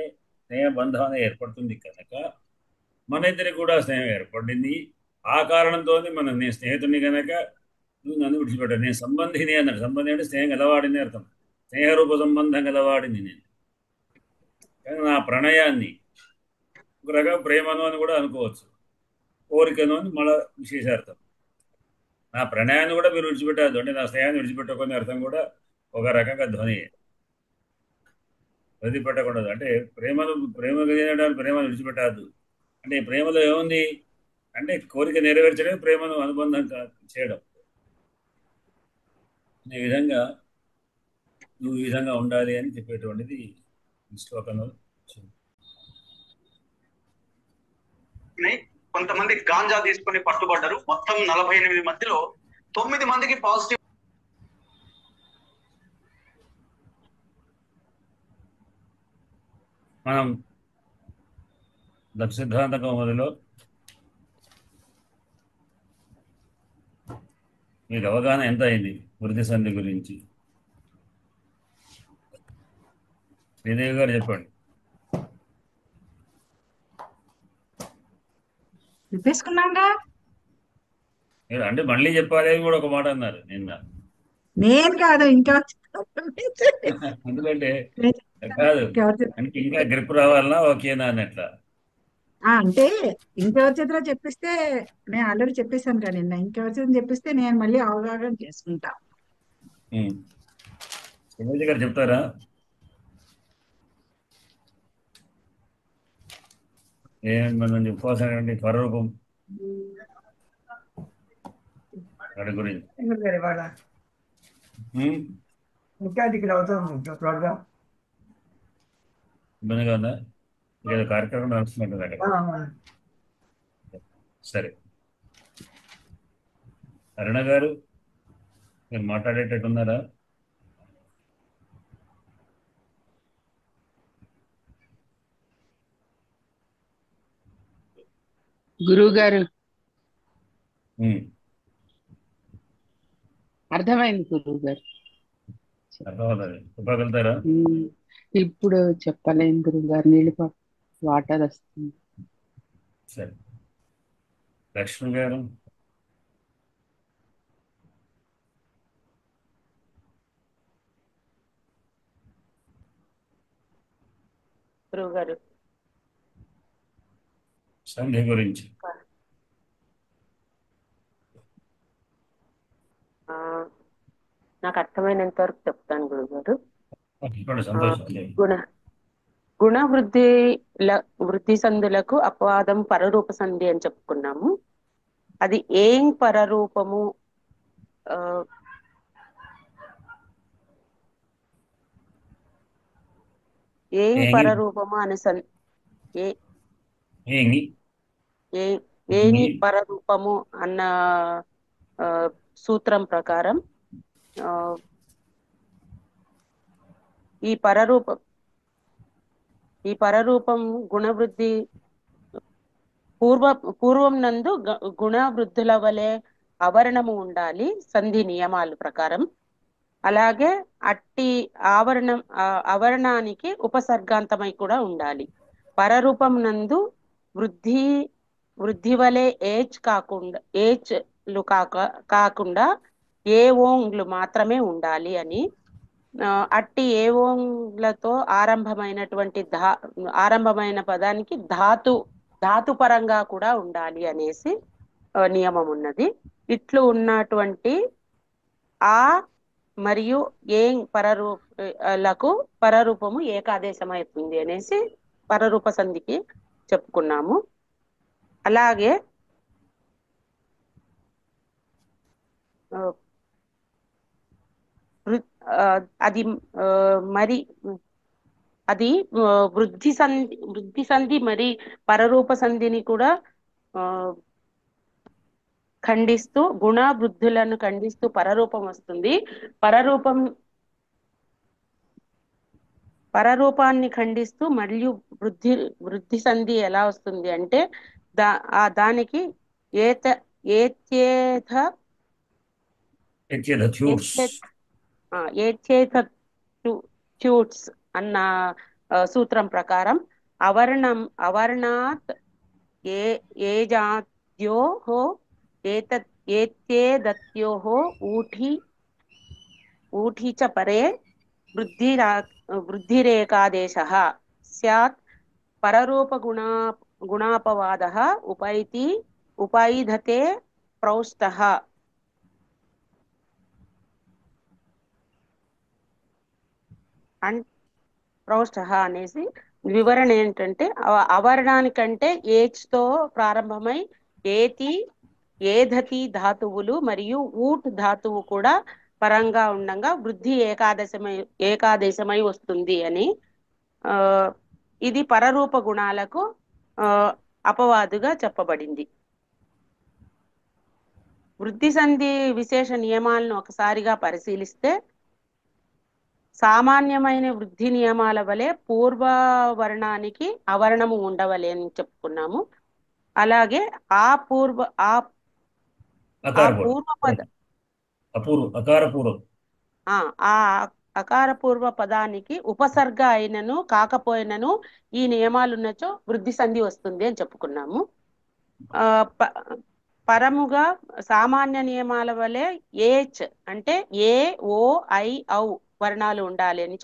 స్నేహబంధం అనేది ఏర్పడుతుంది. కనుక మన ఇద్దరికి కూడా స్నేహం ఏర్పడింది. ఆ కారణంతోనే నేను స్నేహితుడిని కనుక నువ్వు నన్ను విడిచిపెట్టాను, నేను సంబంధిని అన్నాడు. సంబంధి అంటే స్నేహం గలవాడిని అర్థం, స్నేహరూప సంబంధం గలవాడిని నేను. కానీ నా ప్రణయాన్ని ఒక రకం ప్రేమను అని కూడా అనుకోవచ్చు, కోరికను అని మళ్ళా విశేషార్థం. నా ప్రణయాన్ని కూడా మీరు విడిచిపెట్టద్దు అంటే నా స్నేహాన్ని విడిచిపెట్టకునే అర్థం కూడా ఒక రకంగా ధ్వని. వదిలిపెట్టకూడదు అంటే ప్రేమ కలిగినటువంటి ప్రేమను విడిచిపెట్టద్దు అంటే ప్రేమలో ఏముంది అంటే కోరిక నెరవేర్చడం, ప్రేమను అనుబంధం చేయడం. ఈ విధంగా నువ్వు ఈ విధంగా ఉండాలి అని చెప్పేటువంటిది ఈ శ్లోకంలో. కొంతమంది గాంజా తీసుకుని పట్టుబడ్డారు. మొత్తం 48 మందిలో 9 మందికి పాజిటివ్. మనం సిద్ధాంత కౌముదిలో మీకు అవగాహన ఎంత అయింది వృద్ధి సంధి గురించి? శ్రీదేవి గారు చెప్పండి. అంటే మళ్ళీ చెప్పాలి అని కూడా ఒక మాట అన్నారు నిన్న. నేను కాదు, ఇంకా ఎందుకంటే కాదు అంటే ఇంకా గ్రిప్ రావాలన్నా ఓకేనా అన్నట్లా. అంటే ఇంకెవరి చేతిలో చెప్పిస్తే, నేను ఆల్రెడీ చెప్పేశాను కానీ నిన్న, ఇంకెవరి చేతిలో చెప్పిస్తే నేను మళ్ళీ అవగాహన చేసుకుంటా. సుమేష్ గారు చెప్తారా? మనం చెప్పుకోవాల్సినటువంటి స్వరూపం వాడి గురించి ఇబ్బందిగా ఉందా? ఏదో కార్యక్రమం నడుస్తున్నట్టు అక్కడ. సరే, అరుణ గారు మీరు మాట్లాడేటట్టున్నారా? గురువు గారు అర్థమైంది గురువు గారు. చెప్పగలుగుతారా? ఇప్పుడు చెప్పలేను గురువు గారు, నీళ్ళు వాటర్ వస్తుంది. సరే, లక్ష్మి గారు గురువు గారు సంధ్య గురించి నాకు అర్థమైనంత వరకు చెప్తాను గురువు గారు. సంతోషం. గుణ వృద్ధి సంధులకు అపవాదం పరరూప సంధి అని చెప్పుకున్నాము. అది ఏం పరరూపము? ఏం ఏంగి పరరూపము ఏ ఏంగి ఏని ఏంగి పరరూపము అన్న ఆ, సూత్రం ప్రకారం ఆ, ఈ పరరూపం గుణవృద్ధి పూర్వం నందు గుణవృద్ధుల వలె ఆవరణము ఉండాలి సంధి నియమాల ప్రకారం. అలాగే అట్టి ఆవరణానికి ఉపసర్గాంతమై కూడా ఉండాలి. పరరూపం నందు వృద్ధి వలె ఏచ్లు కాకుండా ఏ ఓంగ్లు మాత్రమే ఉండాలి అని, అట్టి ఏ ఓంగ్లతో ఆరంభమైన పదానికి ధాతు పరంగా కూడా ఉండాలి అనేసి నియమం ఉన్నది. ఇట్లు ఉన్నటువంటి ఆ మరియు ఏం పరరూపలకు పరరూపము ఏకాదేశం అవుతుంది అనేసి పరరూప సంధికి చెప్పుకున్నాము. అలాగే అది మరి అది వృద్ధి సంధి మరి పరరూప సంధిని కూడా ఖండిస్తూ వృద్ధులను ఖండిస్తూ పరరూపం వస్తుంది. పరరూపాన్ని ఖండిస్తూ మరియు వృద్ధి సంధి ఎలా వస్తుంది అంటే దానికి ఏథ్యూట్స్ అన్న సూత్రం ప్రకారం అవర్ణాత్ ఏ జాత్యోః ఏత్యేదత్యోః ఊఠి చ పరే వృద్ధిరేకాదేశః స్యాత్ పరరూప గుణాపవాదః ఉపైధతే ప్రౌష్టః. అనేసి వివరణ ఏంటంటే, అవర్ణానికంటే ఏచ్తో ప్రారంభమై ఏధతి ధాతువులు మరియు ఊట్ ధాతువు కూడా పరంగా ఉండగా వృద్ధి ఏకాదేశమై వస్తుంది అని, ఇది పరరూప గుణాలకు అపవాదుగా చెప్పబడింది. వృద్ధి సంధి విశేష నియమాలను ఒకసారిగా పరిశీలిస్తే, సామాన్యమైన వృద్ధి నియమాల వలె పూర్వవర్ణానికి అవర్ణము ఉండవలే అని చెప్పుకున్నాము. అలాగే అకారపూర్వ పదానికి ఉపసర్గ అయినను కాకపోయినను ఈ నియమాలున్నచో వృద్ధి సంధి వస్తుంది అని చెప్పుకున్నాము. పరముగా సామాన్య నియమాల వలె ఏచ్ అంటే ఏ ఓ ఐ ఔ వర్ణాలు ఉండాలి అని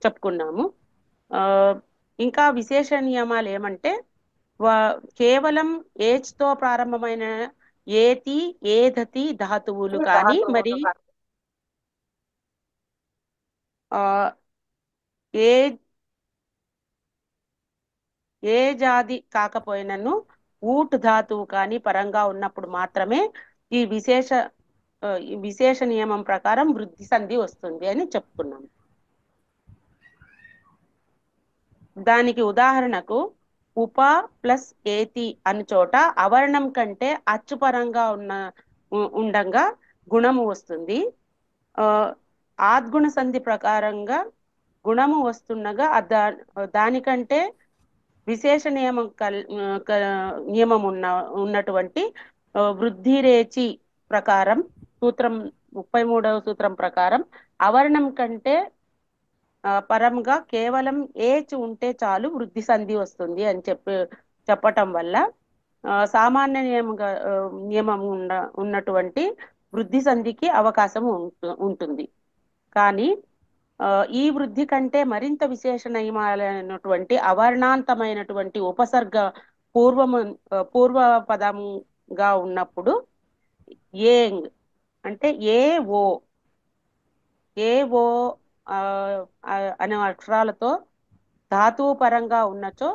చెప్పుకున్నాము. ఇంకా విశేష నియమాలు ఏమంటే, కేవలం ఏచ్తో ప్రారంభమైన ఏతి ఏధతి ధాతువులు కానీ మరి ఏ జాతి కాకపోయినను ఊట్ ధాతువు కానీ పరంగా ఉన్నప్పుడు మాత్రమే ఈ విశేష నియమం ప్రకారం వృద్ధి సంధి వస్తుంది అని చెప్పుకున్నాం. దానికి ఉదాహరణకు ఉప ప్లస్ ఏతి అని చోట అవర్ణం కంటే అచ్చుపరంగా ఉండంగా గుణము వస్తుంది. ఆద్గుణ సంధి ప్రకారంగా గుణము వస్తుండగా దానికంటే విశేష నియమం ఉన్నటువంటి వృద్ధిరేచి ప్రకారం సూత్రం 33వ సూత్రం ప్రకారం అవర్ణం కంటే పరంగా కేవలం ఏచ్ ఉంటే చాలు వృద్ధి సంధి వస్తుంది అని చెప్పటం వల్ల సామాన్య నియమం ఉన్నటువంటి వృద్ధి సంధికి అవకాశం ఉంటుంది. కానీ ఈ వృద్ధి కంటే మరింత విశేష నియమాలైనటువంటి అవర్ణాంతమైనటువంటి ఉపసర్గ పూర్వ పదంగా ఉన్నప్పుడు ఏంగ్ అంటే ఏ ఓ అనే అక్షరాలతో ధాతువు పరంగా ఉన్నచో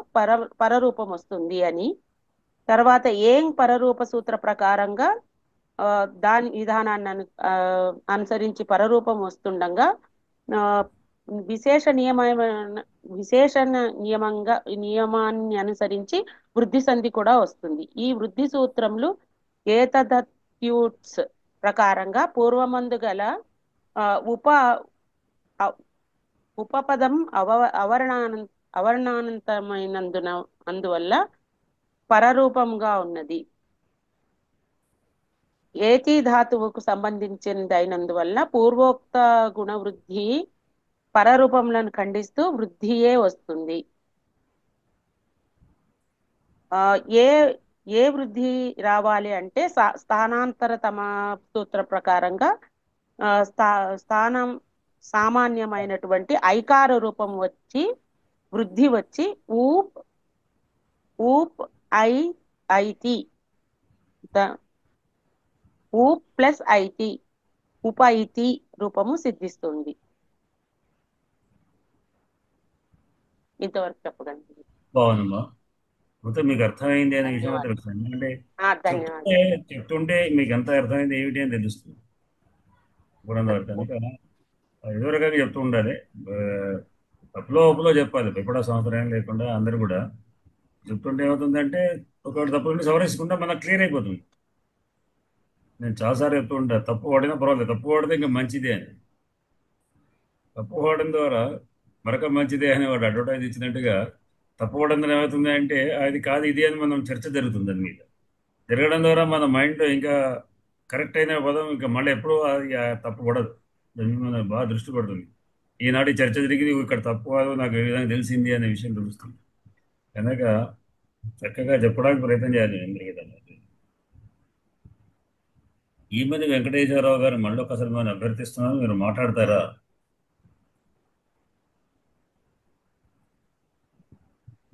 పరరూపం వస్తుంది అని, తర్వాత ఏం పరరూప సూత్ర ప్రకారంగా దాని విధానాన్ని అనుసరించి పరరూపం వస్తుండగా నియమాన్ని అనుసరించి వృద్ధి సంధి కూడా వస్తుంది. ఈ వృద్ధి సూత్రములు ఏతదత్యూట్స్ ప్రకారంగా పూర్వమందు గల ఉపపదం అందువల్ల పరరూపంగా ఉన్నది. ఏతి ధాతువుకు సంబంధించినదైనందువల్ల పూర్వోక్త గుణవృద్ధి పరరూపములను ఖండిస్తూ వృద్ధియే వస్తుంది. ఏ వృద్ధి రావాలి అంటే స్థానాంతర తమ సూత్ర ప్రకారంగా స్థానం సామాన్యమైనటువంటి ఐకార రూపం వచ్చి వృద్ధి వచ్చి ఊప్ ఐతి ఊప్ ప్లస్ ఐతి ఉపైతి రూపము సిద్ధిస్తుంది. ఇంతవరకు చెప్పగలను. బాగుందమ్మా, మొత్తం మీకు అర్థమైంది అనే విషయం తెలుస్తుంది. ఎందుకంటే చెప్తుంటే మీకు ఎంత అర్థమైంది ఏమిటి అని తెలుస్తుంది. ఇప్పుడు కనుక ఏదో రకంగా చెప్తూ ఉండాలి, తప్పులో చెప్పాలి, ఎప్పుడో సంవత్సరం లేకుండా అందరూ కూడా చెప్తుంటే ఏమవుతుందంటే ఒకటి తప్పుని సవరించుకుంటే మనకు క్లియర్ అయిపోతుంది. నేను చాలాసార్లు చెప్తూ ఉంటా, తప్పు వాడినా పర్వాలేదు, తప్పు వాడితే ఇంకా మంచిదే అని. తప్పు వాడడం ద్వారా మరొక మంచిదే అని వాడు అడ్వర్టైజ్ ఇచ్చినట్టుగా తప్పు వాడడం ఏమవుతుంది అంటే అది కాదు ఇది అని మనం చర్చ జరుగుతుంది. దాని మీద జరగడం ద్వారా మన మైండ్లో ఇంకా కరెక్ట్ అయిన పదం ఇంకా మళ్ళీ ఎప్పుడూ అది తప్పు పడదు, దాని మీద మనకు బాగా దృష్టి పడుతుంది. ఈనాటి చర్చ జరిగింది ఇక్కడ తప్పు కాదు నాకు ఏ విధంగా తెలిసింది అనే విషయం తెలుస్తుంది. కనుక చక్కగా చెప్పడానికి ప్రయత్నం చేయాలి. ఈ మధ్య వెంకటేశ్వరరావు గారు మళ్ళీ ఒకసారి మనం అభ్యర్థిస్తున్నాను, మీరు మాట్లాడతారా?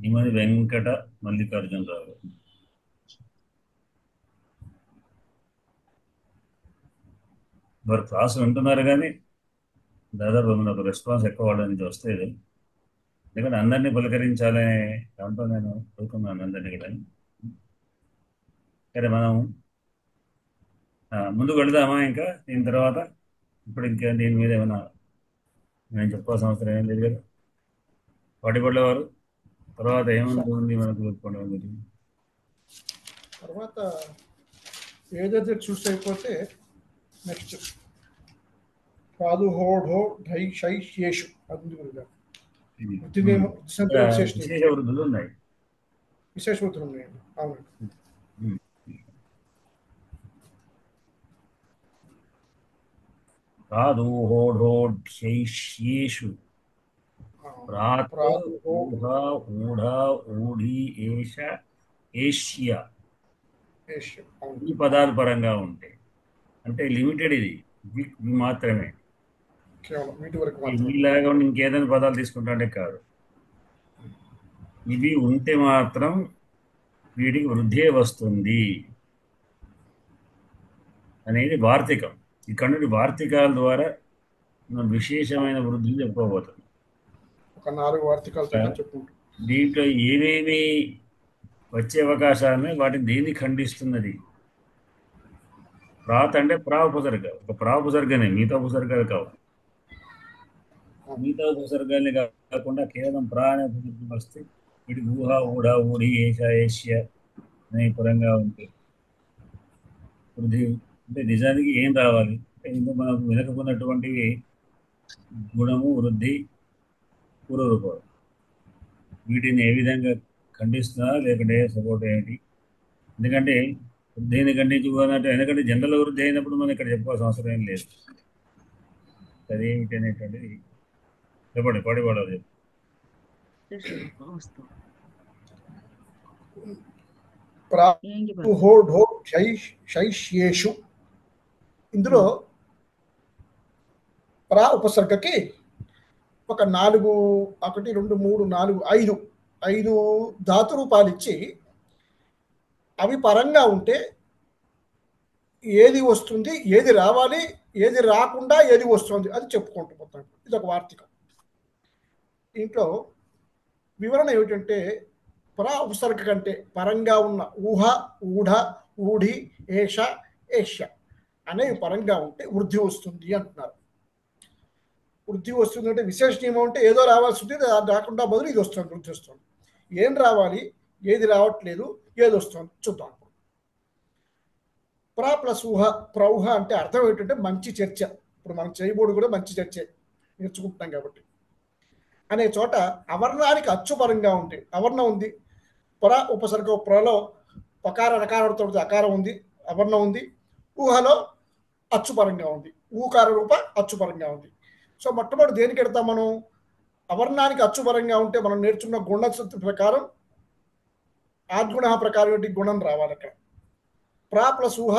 ఈ మధ్య వెంకట మల్లికార్జునరావు గారు వారు క్లాసు వింటున్నారు కానీ దాదాపు నాకు రెస్పాన్స్ ఎక్కువ వాళ్ళ నుంచి వస్తుంది. ఎందుకంటే అందరినీ పలకరించాలనే దాంట్లో నేను కోరుకున్నాను అందరినీ కూడా. సరే మనం ముందుకు వెళదామా? ఇంకా దీని తర్వాత ఇప్పుడు ఇంకా దీని మీద ఏమైనా నేను చెప్పాల్సిన అవసరం ఏం లేదు కదా. వాటిపడేవారు తర్వాత ఏముంటుంది మనకు తర్వాత ఏదైతే చూసి అయిపోతే నెక్స్ట్ పాదు హోఢో ఢై షై శేషు విశేష వృద్ధులు ఉన్నాయి. విశేష వృద్ధులు ఉన్నాయి. అవును. ప్రాదు హోఢో శైష్యేషు ఊఢి ఏష ఏష్యా ఈ పదాలు పరంగా ఉంటాయి. అంటే లిమిటెడ్, ఇది మాత్రమే, వీలాగా ఇంకేదైనా పదాలు తీసుకుంటే కాదు. ఇవి ఉంటే మాత్రం వీటికి వృద్ధే వస్తుంది అనేది వార్తికం. ఇక్కడ నుండి వార్తికాల ద్వారా మనం విశేషమైన వృద్ధిని చెప్పుకోబోతుంది. దీంట్లో ఏమేమి వచ్చే అవకాశాలని వాటిని దేన్ని ఖండిస్తున్నది? ప్రాత్ అంటే ప్రా ఉపసర్గ, ఒక ప్రా ఉపసర్గనే, మిగతా ఉపసర్గాలు కావు. మిగతా ఉపసర్గాన్ని కాకుండా కేవలం ప్రా అనే ఉపసర్గం వస్తే వీటి ఊహ ఊఢ ఊడి ఏష ఏష్య అనే పరంగా ఉంటుంది. వృద్ధి అంటే నిజానికి ఏం రావాలి అంటే ఇంకా మనకు వెనుకున్నటువంటివి గుణము, వృద్ధి, పూర్వరూపాలు. వీటిని ఏ విధంగా ఖండిస్తున్నా లేకుంటే సపోర్ట్ ఏంటి? ఎందుకంటే వృద్ధిని ఖండించుకోవాలంటే, ఎందుకంటే జనరల్ వృద్ధి అయినప్పుడు మనం ఇక్కడ చెప్పుకోవాల్సిన అవసరం ఏం లేదు. అదేమిటి అనేటువంటిది చెప్పండి, పాడిపడాలి. ఇందులో ప్రా ఉపసర్గకి ఒక 4 1 2 3 4 5 ధాతు రూపాలు ఇచ్చి అవి పరంగా ఉంటే ఏది వస్తుంది, ఏది రావాలి, ఏది రాకుండా ఏది వస్తుంది అది చెప్పుకుంటూ పోతాం. ఇది ఒక వార్తికం. దీంట్లో వివరణ ఏమిటంటే ప్రా ఉపసర్గ కంటే పరంగా ఉన్న ఊహ, ఊఢ, ఊఢి, ఏష, ఏష్య అనేవి పరంగా ఉంటే వృద్ధి వస్తుంది అంటున్నారు. వృద్ధి వస్తుంది అంటే విశేష నియమం అంటే ఏదో రావాల్సి ఉంది, అది రాకుండా బదులు ఇది వస్తుంది, వృద్ధి వస్తుంది. ఏం రావాలి, ఏది రావట్లేదు, ఏది వస్తుంది చూద్దాం. ప్రా ప్లస్ ఊహ, ప్రౌహ అంటే అర్థం ఏంటంటే మంచి చర్చ. ఇప్పుడు మనం చేయబోడు కూడా మంచి చర్చే నేర్చుకుంటున్నాం కాబట్టి. అనే చోట అవర్ణానికి అచ్చుపరంగా ఉంటే, అవర్ణం ఉంది, ప్ర ఉపసర్గ, ప్రలో పకార రకారంతో అకారం ఉంది, అవర్ణం ఉంది. ఊహలో అచ్చుపరంగా ఉంది, ఊకార రూప అచ్చుపరంగా ఉంది. సో మొట్టమొదటి దేనికి ఎడతాం మనం? అవర్ణానికి అచ్చుపరంగా ఉంటే మనం నేర్చుకున్న గుణశక్తి ప్రకారం ఆద్గుణ ప్రకారం ఏంటి గుణం రావాలి అక్కడ. ప్రా ప్లస్ ఊహ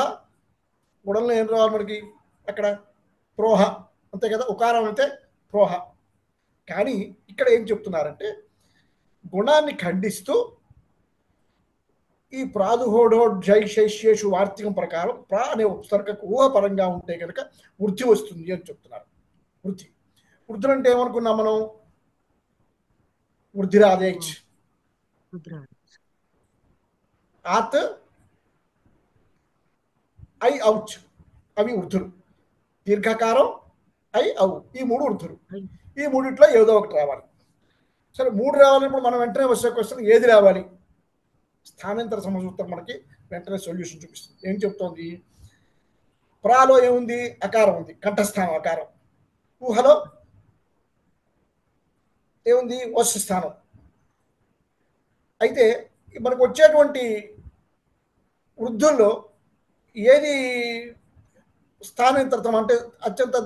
గుణంలో ఏం రావాలి మనకి అక్కడ? ప్రోహ, అంతే కదా, ఉకారం అయితే ప్రోహ. కానీ ఇక్కడ ఏం చెప్తున్నారంటే గుణాన్ని ఖండిస్తూ ఈ ప్రాదుహోడో జై శైష్యేషు వార్తికం ప్రకారం ప్రా అనే ఉపసర్గకు ఊహ పరంగా ఉంటే కనుక వృద్ధి వస్తుంది అని చెప్తున్నారు. వృద్ధి, వృద్ధులు అంటే ఏమనుకున్నాం మనం? వృద్ధిరాదేచ్, ఆత్, ఐ, ఔచ్, అవి వృద్ధులు. దీర్ఘకారం, ఐ, ఔ, ఈ మూడు వృద్ధులు. ఈ మూడిట్లో ఏదో ఒకటి రావాలి. సరే, మూడు రావాలన్నప్పుడు మనం వెంటనే వచ్చే క్వశ్చన్ ఏది రావాలి? స్థానాంతర సమసూత్రం మనకి వెంటనే సొల్యూషన్ చూపిస్తుంది. ఏం చెప్తోంది? ప్రాలో ఏముంది? అకారం ఉంది, కంఠస్థానం అకారం. ఊహలో ఏముంది? వస్తస్థానం. అయితే మనకు వచ్చేటువంటి వృద్ధుల్లో ఏది స్థానాంతరం అంటే అత్యంత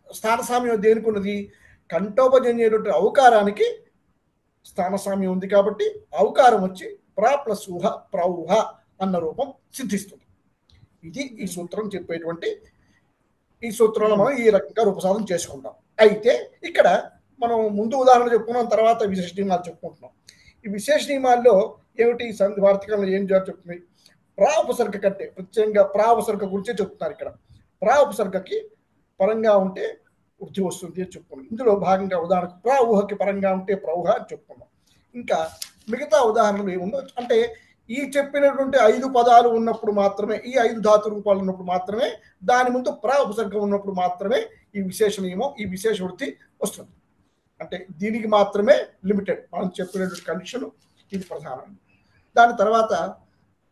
స్థానసామ్యం దేనికి ఉన్నది? కంఠోపజన్యటువంటి ఔకారానికి స్థానసామ్యం ఉంది కాబట్టి ఔకారం వచ్చి ప్రా ప్లస్ ఊహ, ప్రౌహ అన్న రూపం సిద్ధిస్తుంది. ఇది ఈ సూత్రం చెప్పేటువంటి, ఈ సూత్రంలో మనం ఈ రకంగా రూపసాధన చేసుకుంటాం. అయితే ఇక్కడ మనం ముందు ఉదాహరణ చెప్పుకున్నాం, తర్వాత విశేష నియమాలు చెప్పుకుంటున్నాం. ఈ విశేష నియమాల్లో ఏమిటి? సంధి వార్తికంలో ఏం చెప్తుంది? ప్రా ఉపసర్గ కంటే ప్రత్యేకంగా ప్రా ఉపసర్గ గురించే చెప్తున్నారు ఇక్కడ. ప్రా ఉపసర్గకి పరంగా ఉంటే వృద్ధి వస్తుంది అని చెప్పుకున్నాం. ఇందులో భాగంగా ఉదాహరణకు ప్రా ఊహకి పరంగా ఉంటే ప్రౌహ అని చెప్పుకున్నాం. ఇంకా మిగతా ఉదాహరణలు ఏముందో అంటే ఈ చెప్పినటువంటి 5 పదాలు ఉన్నప్పుడు మాత్రమే, ఈ 5 ధాతు రూపాలు ఉన్నప్పుడు మాత్రమే, దాని ముందు ప్రా ఉపసర్గం ఉన్నప్పుడు మాత్రమే ఈ విశేష నియమం, ఈ విశేష వృత్తి వస్తుంది. అంటే దీనికి మాత్రమే లిమిటెడ్ మనం చెప్పినటువంటి కండిషన్ ఇది ప్రధానం. దాని తర్వాత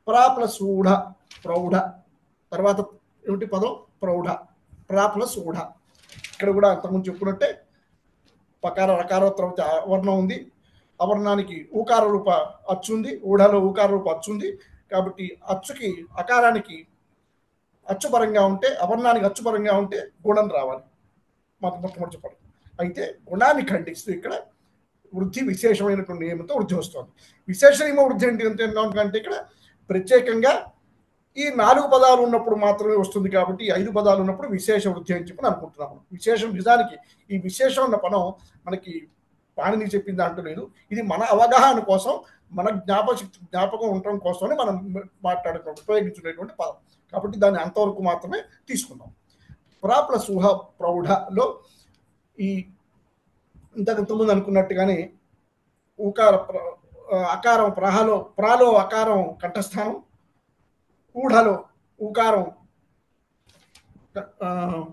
ప్రా ప్లస్ ఊఢ, ప్రౌఢ. తర్వాత ఏమిటి పదం? ప్రౌఢ. ప్రా ప్లస్ ఊఢ. ఇక్కడ కూడా అంతకుముందు చెప్పుకున్నట్టే పకార రకారోత్తర అవర్ణం ఉంది, అవర్ణానికి ఊకార రూప అచ్చు ఉంది, ఊఢలో ఊకార రూప అచ్చు ఉంది. కాబట్టి అచ్చుకి అకారానికి అచ్చుపరంగా ఉంటే, అవర్ణానికి అచ్చుపరంగా ఉంటే గుణం రావాలి మొట్టమొదటి చెప్పడం. అయితే గుణాన్ని ఖండిస్తూ ఇక్కడ వృద్ధి విశేషమైనటువంటి నియమంతో వృద్ధి వస్తుంది. విశేష నియమ వృద్ధి అంటే ఇక్కడ ప్రత్యేకంగా ఈ 4 పదాలు ఉన్నప్పుడు మాత్రమే వస్తుంది. కాబట్టి 5 పదాలు ఉన్నప్పుడు విశేష వృద్ధి అని చెప్పి అనుకుంటున్నాము. విశేషం నిజానికి ఈ విశేషం అన్న పదం మనకి పాణిని చెప్పిన దాంట్లో లేదు. ఇది మన అవగాహన కోసం, మన జ్ఞాపకం ఉండటం కోసమని మనం ఉపయోగించుకునేటువంటి పదం. కాబట్టి దాన్ని అంతవరకు మాత్రమే తీసుకుందాం. ప్రా ప్లస్ ఊహ, ప్రౌఢలో ఈ ఇంతకుముందు అనుకున్నట్టుగానే ఊకార అకారం ప్రాలో అకారం కంఠస్థానం, ఊఢలో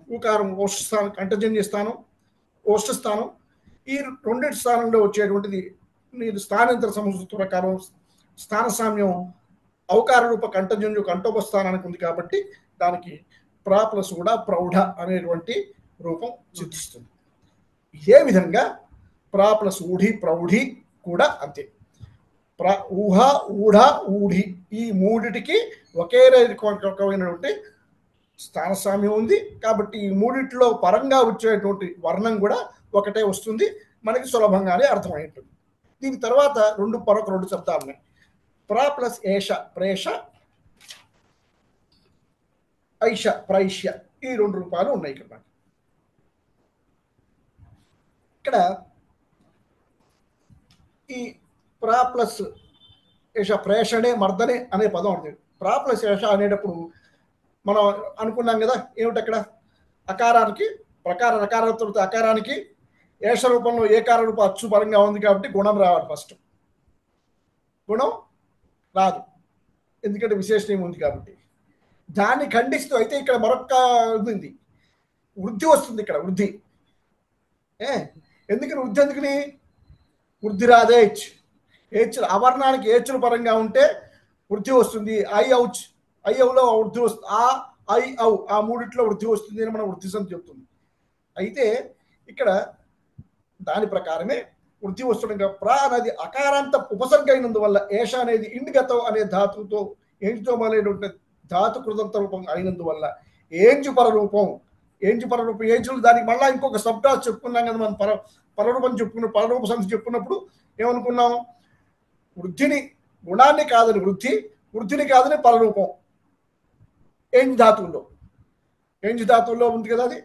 ఊకారం ఓష్ఠస్థానం, కంఠజన్య స్థానం, ఓష్ఠస్థానం. ఈ రెండింటి స్థానంలో వచ్చేటువంటిది మీరు స్థానాంతర సమసూత్ర ప్రకారం స్థానసామ్యం ఔకార రూప కంఠజన్యు కంఠోపస్థానానికి ఉంది. కాబట్టి దానికి ప్రా ప్లస్ కూడా ప్రౌఢ అనేటువంటి రూపం సిద్ధిస్తుంది. ఇదే విధంగా ప్రా ప్లస్ ఊఢి, ప్రౌఢి కూడా అంతే. ఊహ, ఊఢ, ఊఢి ఈ మూడిటికి ఒకే రకమైనటువంటి స్థానసామ్యం ఉంది. కాబట్టి ఈ మూడిట్లో పరంగా వచ్చేటువంటి వర్ణం కూడా ఒకటే వస్తుంది, మనకి సులభంగానే అర్థమై ఉంటుంది. దీని తర్వాత రెండు శబ్దాలు ఉన్నాయి. ప్రా ప్లస్ ఏష, ప్రేష, ఐష, ప్రైష్య. ఈ 2 రూపాలు ఉన్నాయి ఇక్కడ. ఇక్కడ ఈ ప్రా ప్లస్ ఏష, ప్రేషణే, మర్దనే అనే పదం ఉంది. ప్రా ప్లస్ ఏష అనేటప్పుడు మనం అనుకున్నాం కదా, ఏమిటి అక్కడ? అకారానికి ప్రకార రకారంతో అకారానికి ఏష రూపంలో ఏకార రూప అచ్చు పరంగా ఉంది కాబట్టి గుణం రావాలి. ఫస్ట్ గుణం రాదు, ఎందుకంటే విశేషణం ఉంది కాబట్టి. దాన్ని ఖండిస్తూ అయితే ఇక్కడ మరొక ఉంది, వృద్ధి వస్తుంది. ఇక్కడ వృద్ధి ఎందుకని వృద్ధి ఎందుకని? వృద్ధి రాదే హెచ్ అవర్ణానికి హెచ్చుల పరంగా ఉంటే వృద్ధి వస్తుంది. ఐలో వృద్ధి వస్తుంది. ఆ మూడిట్లో వృద్ధి వస్తుంది అని మనం వృద్ధి సంధి చెప్తుంది. అయితే ఇక్కడ దాని ప్రకారమే వృద్ధి వస్తుండగా ప్రా అనేది అకారాంత ఉపసర్గ అయినందువల్ల ఏష అనేది ఇండిగతం అనే ధాతువుతో ఏంజితో మొదలైనటువంటి ధాతు కృతంత రూపం అయినందువల్ల ఏంజు పరరూపం ఏంజులు దానికి మళ్ళీ ఇంకొక సబ్టాస్ చెప్పుకున్నాం కదా మనం. పరరూపం పరరూప సంధి చెప్పుకున్నప్పుడు ఏమనుకున్నాం? వృద్ధిని గుణాన్ని కాదని వృద్ధిని కాదని పరరూపం ఏంజు ధాతువుల్లో ఉంది కదా. అది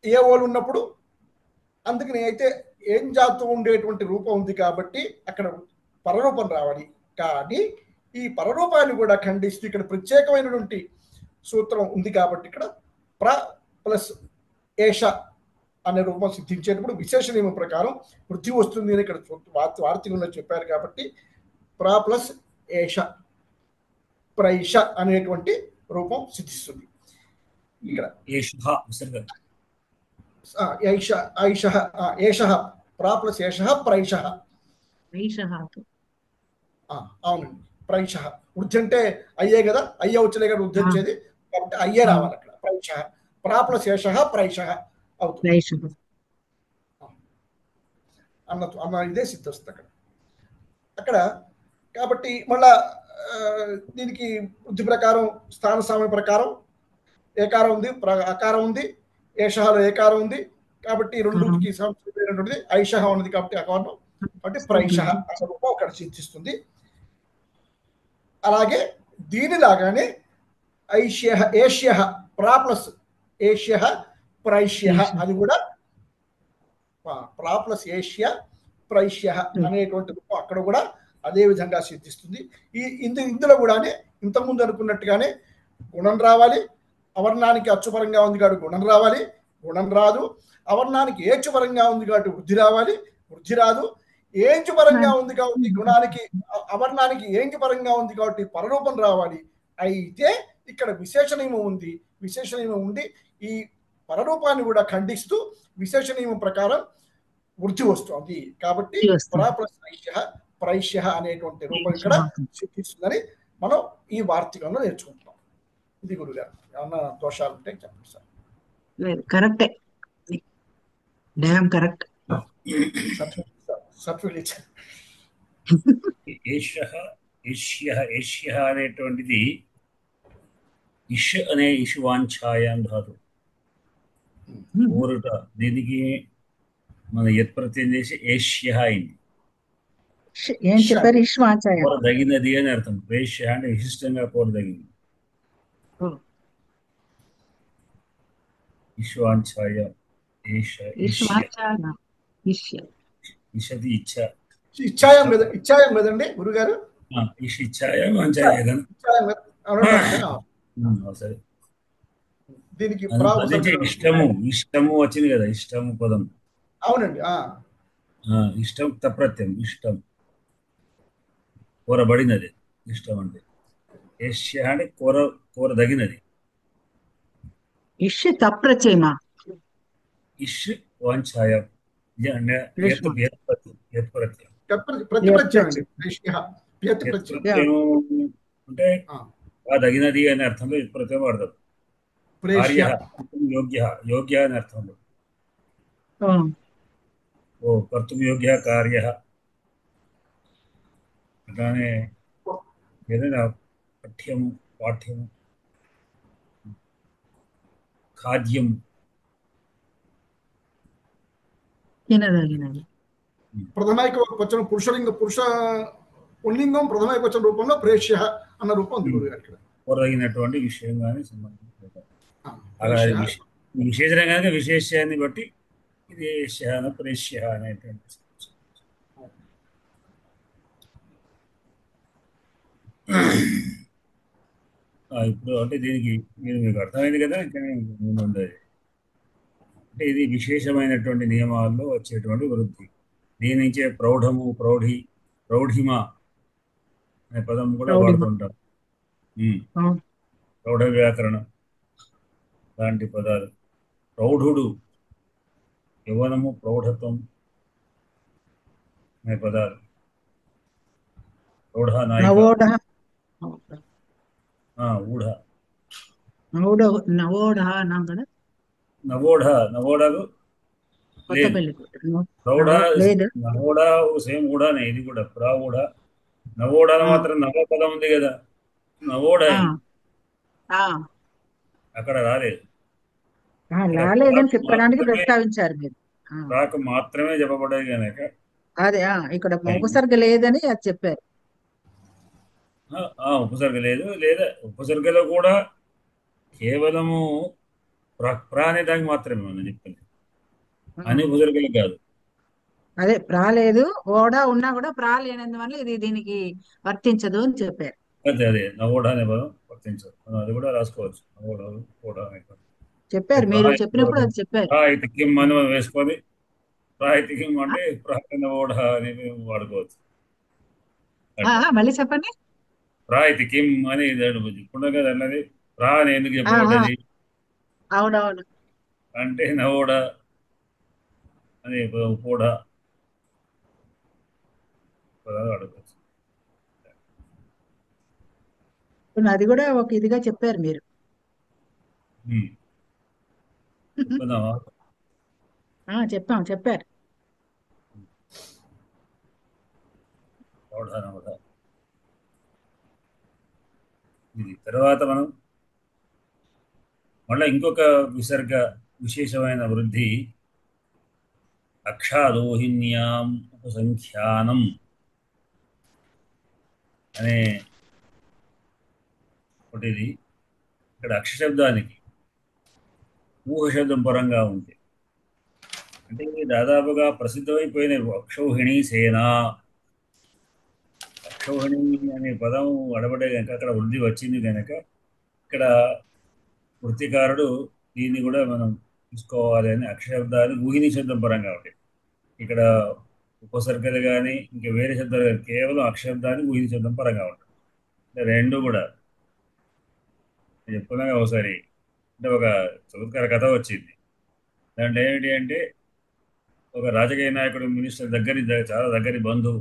ఏ ఓలు ఉన్నప్పుడు అందుకని అయితే ఏం జాతు ఉండేటువంటి రూపం ఉంది కాబట్టి అక్కడ పరరూపం రావాలి. కానీ ఈ పరరూపాన్ని కూడా ఖండిస్తూ ఇక్కడ ప్రత్యేకమైనటువంటి సూత్రం ఉంది కాబట్టి ఇక్కడ ప్ర ప్లస్ ఏష అనే రూపం సిద్ధించేటప్పుడు విశేష నియమం ప్రకారం వృద్ధి వస్తుంది అని ఇక్కడ వార్తికంలో చెప్పారు. కాబట్టి ప్ర ప్లస్ ఏష ప్రైష అనేటువంటి రూపం సిద్ధిస్తుంది. ఇక్కడ ప్రా ప్లస్ ఏష ప్రైష. అవునండి, ప్రైష. వృద్ధి అంటే అయ్యే కదా, అయ్యే వచ్చలే కదా వృద్ధి వచ్చేది, కాబట్టి అయ్యే రావాలి అక్కడ. ప్రైష ప్రా ప్లస్ ఏష ప్రైష అవుతుంది అన్న ఇదే సిద్ధి వస్తుంది అక్కడ. కాబట్టి మళ్ళా దీనికి వృద్ధి ప్రకారం స్థాన సామ్య ప్రకారం ఏకారం ఉంది, అకారం ఉంది, ఏషహలో ఏకారం ఉంది కాబట్టి రెండుకి సంస్కృతి ఐషహ ఉన్నది కాబట్టి అకారం, కాబట్టి ప్రైషహ అనే రూపం అక్కడ సిద్ధిస్తుంది. అలాగే దీనిలాగానే ఏష్య ప్రా ప్లస్ ఏష్య ప్రైష్య అది కూడా ప్రా ప్లస్ ఏష్య ప్రైష్య అనేటువంటి రూపం అక్కడ కూడా అదే విధంగా సిద్ధిస్తుంది. ఇందులో కూడానే ఇంతకుముందు అనుకున్నట్టుగానే గుణం రావాలి. అవర్ణానికి అచ్చుపరంగా ఉంది కాబట్టి గుణం రావాలి, గుణం రాదు. అవర్ణానికి ఏచుపరంగా ఉంది కాబట్టి వృద్ధి రావాలి, వృద్ధి రాదు. ఏంచు పరంగా ఉంది కాబట్టి గుణానికి అవర్ణానికి ఏంచు పరంగా ఉంది కాబట్టి పరరూపం రావాలి. అయితే ఇక్కడ విశేష నియమం ఉంది. విశేష నియమం ఉండి ఈ పరరూపాన్ని కూడా ఖండిస్తూ విశేష నియమం ప్రకారం వృద్ధి వస్తుంది. కాబట్టి ప్రా ప్లస్ ప్రైష్య అనేటువంటి రూపం ఇక్కడ సిద్ధిస్తుందని మనం ఈ వార్తికంలో నేర్చుకుంటున్నాం. ఇది గురుగారు, ఏమన్నా దోషాలు ఉంటే చెప్పండి సార్. కరెక్టే, కరెక్ట్. ఏష్య అనేటువంటిది ఇష్ అనే ఇషువాంఛాయాం ధాతు ఊరుట, దీనికి మన యత్ప్రత్యయం చేసి ఏష్య అయింది. కోరదగినది అని అర్థం. వేష్య అంటే విశిష్టంగా కోరదగింది. ఇషువాంఛాయ ఇషది ఇచ్చా ఇచ్చాయం కదండి గురుగారు. ఇచ్చాయం సరే. దీనికి ఇష్టము వచ్చింది కదా, ఇష్టము పదం. అవునండి, ఇష్టం తప్రత్యం, ఇష్టం కోరబడినది. ఇష్టం అంటే ఏష్య అంటే కోరదగినది. ఇష్ తప్రత్యయమా? ఇష్ వాంఛాయం అంటే దగినది అనే అర్థంలో ప్రత్యయం వాడతారు. యోగ్య అనే అర్థంలో కర్తుం యోగ్య కార్య. అట్లానే ఏదైనా పఠ్యము పాఠ్యము ఖాద్యం ప్రథమైకవచనం పురుష పుల్లింగం ప్రథమైకవచన రూపంలో ప్రేష్య అన్న రూపం ఉంది గురుగారు. కోరదగినటువంటి విషయంగానే సంబంధించి అలాగే విశేషంగా విశేషాన్ని బట్టి ఇది ఏష్య ప్రేష్య అనేటువంటి. ఇప్పుడు అంటే దీనికి మీకు అర్థమైంది కదా. ఇంకా ఉండదు అంటే ఇది విశేషమైనటువంటి నియమాల్లో వచ్చేటువంటి వృద్ధి. దీని నుంచే ప్రౌఢము ప్రౌఢిమ అనే పదం కూడా వాడుతుంటారు. ప్రౌఢ వ్యాకరణం లాంటి పదాలు. ప్రౌఢుడు యవ్వనము, ప్రౌఢత్వం అనే పదాలు. ప్రౌఢ నాయిక, నవోఢ ఊఢ, నవోఢ అన్నాం కదా. నవోఢ. నవోఢకు కొత్త లేదు. పెళ్లి కూతురు ప్రౌఢ లేదు. నవోఢ సేమ్ ఊఢనే, ఇది కూడా ప్రౌఢ. నవోఢలో మాత్రం నవ పదం ఉంది కదా, నవోఢ అక్కడ రాలేదు. రాలేదని చెప్పడానికి ప్రస్తావించారు మీరు. ప్రాక్ మాత్రమే చెప్పబడేది కనుక అదే ఇక్కడ ఉపసర్గ లేదని అది చెప్పారు. ఉపసర్గ లేదు, లేదా ఉపసర్గలో కూడా కేవలము ప్రా అనే దానికి మాత్రమే మనం చెప్పింది, అని ఉపసర్గలు కాదు. అదే ప్రాలేదు, ఓడా ఉన్నా కూడా ప్రా లేనందువల్ల ఇది దీనికి వర్తించదు అని చెప్పారు. అదే నవోఢ అనే పదం వర్తించదు, మనం అది కూడా రాసుకోవచ్చు. నవోఢ ఓఢ అనే పదం చెప్పారు, మీరు చెప్పినప్పుడు అది చెప్పారు. ప్రాయితిక్యం అని మనం వేసుకొని ప్రాయితిక్యం అంటే నవోఢ అని వాడుకోవచ్చు. మళ్ళీ చెప్పండి. ప్రాయితిక్యం అని ఇప్పుడు కదా అన్నది, ప్రా అని ఎందుకు చెప్పబడ్డది అవునవును అంటే నవోఢ అని పూఢ పదాలు వాడుకోవచ్చు. అది కూడా ఒక ఇదిగా చెప్పారు మీరు. చెప్పారు. ఇది తర్వాత మనం మళ్ళీ ఇంకొక విసర్గ విశేషమైన వృద్ధి, అక్షాదోహిన్యాం ఉపసంఖ్యానం అనే ఒకటిది. ఇక్కడ అక్ష శబ్దానికి ఊహ శబ్దం పరంగా ఉంది. అంటే దాదాపుగా ప్రసిద్ధమైపోయిన అక్షౌహిణి సేన. అక్షౌహిణి అనే పదం అడబడే కనుక అక్కడ వృద్ధి వచ్చింది కనుక ఇక్కడ వృత్తికారుడు దీన్ని కూడా మనం తీసుకోవాలి అని అక్షశబ్దాలు ఊహిని శబ్దం పరంగా ఉంటాయి. ఇక్కడ ఉపసర్గలు కానీ ఇంకా వేరే శబ్దాలు కానీ కేవలం అక్షశబ్దాన్ని ఊహిని శబ్దం పరంగా ఉంటాయి. అంటే రెండు కూడా చెప్పుకున్నాగా ఒకసారి, అంటే ఒక చమత్కార కథ వచ్చింది. దాంట్లో ఏమిటి అంటే ఒక రాజకీయ నాయకుడు మినిస్టర్ చాలా దగ్గరి బంధువు,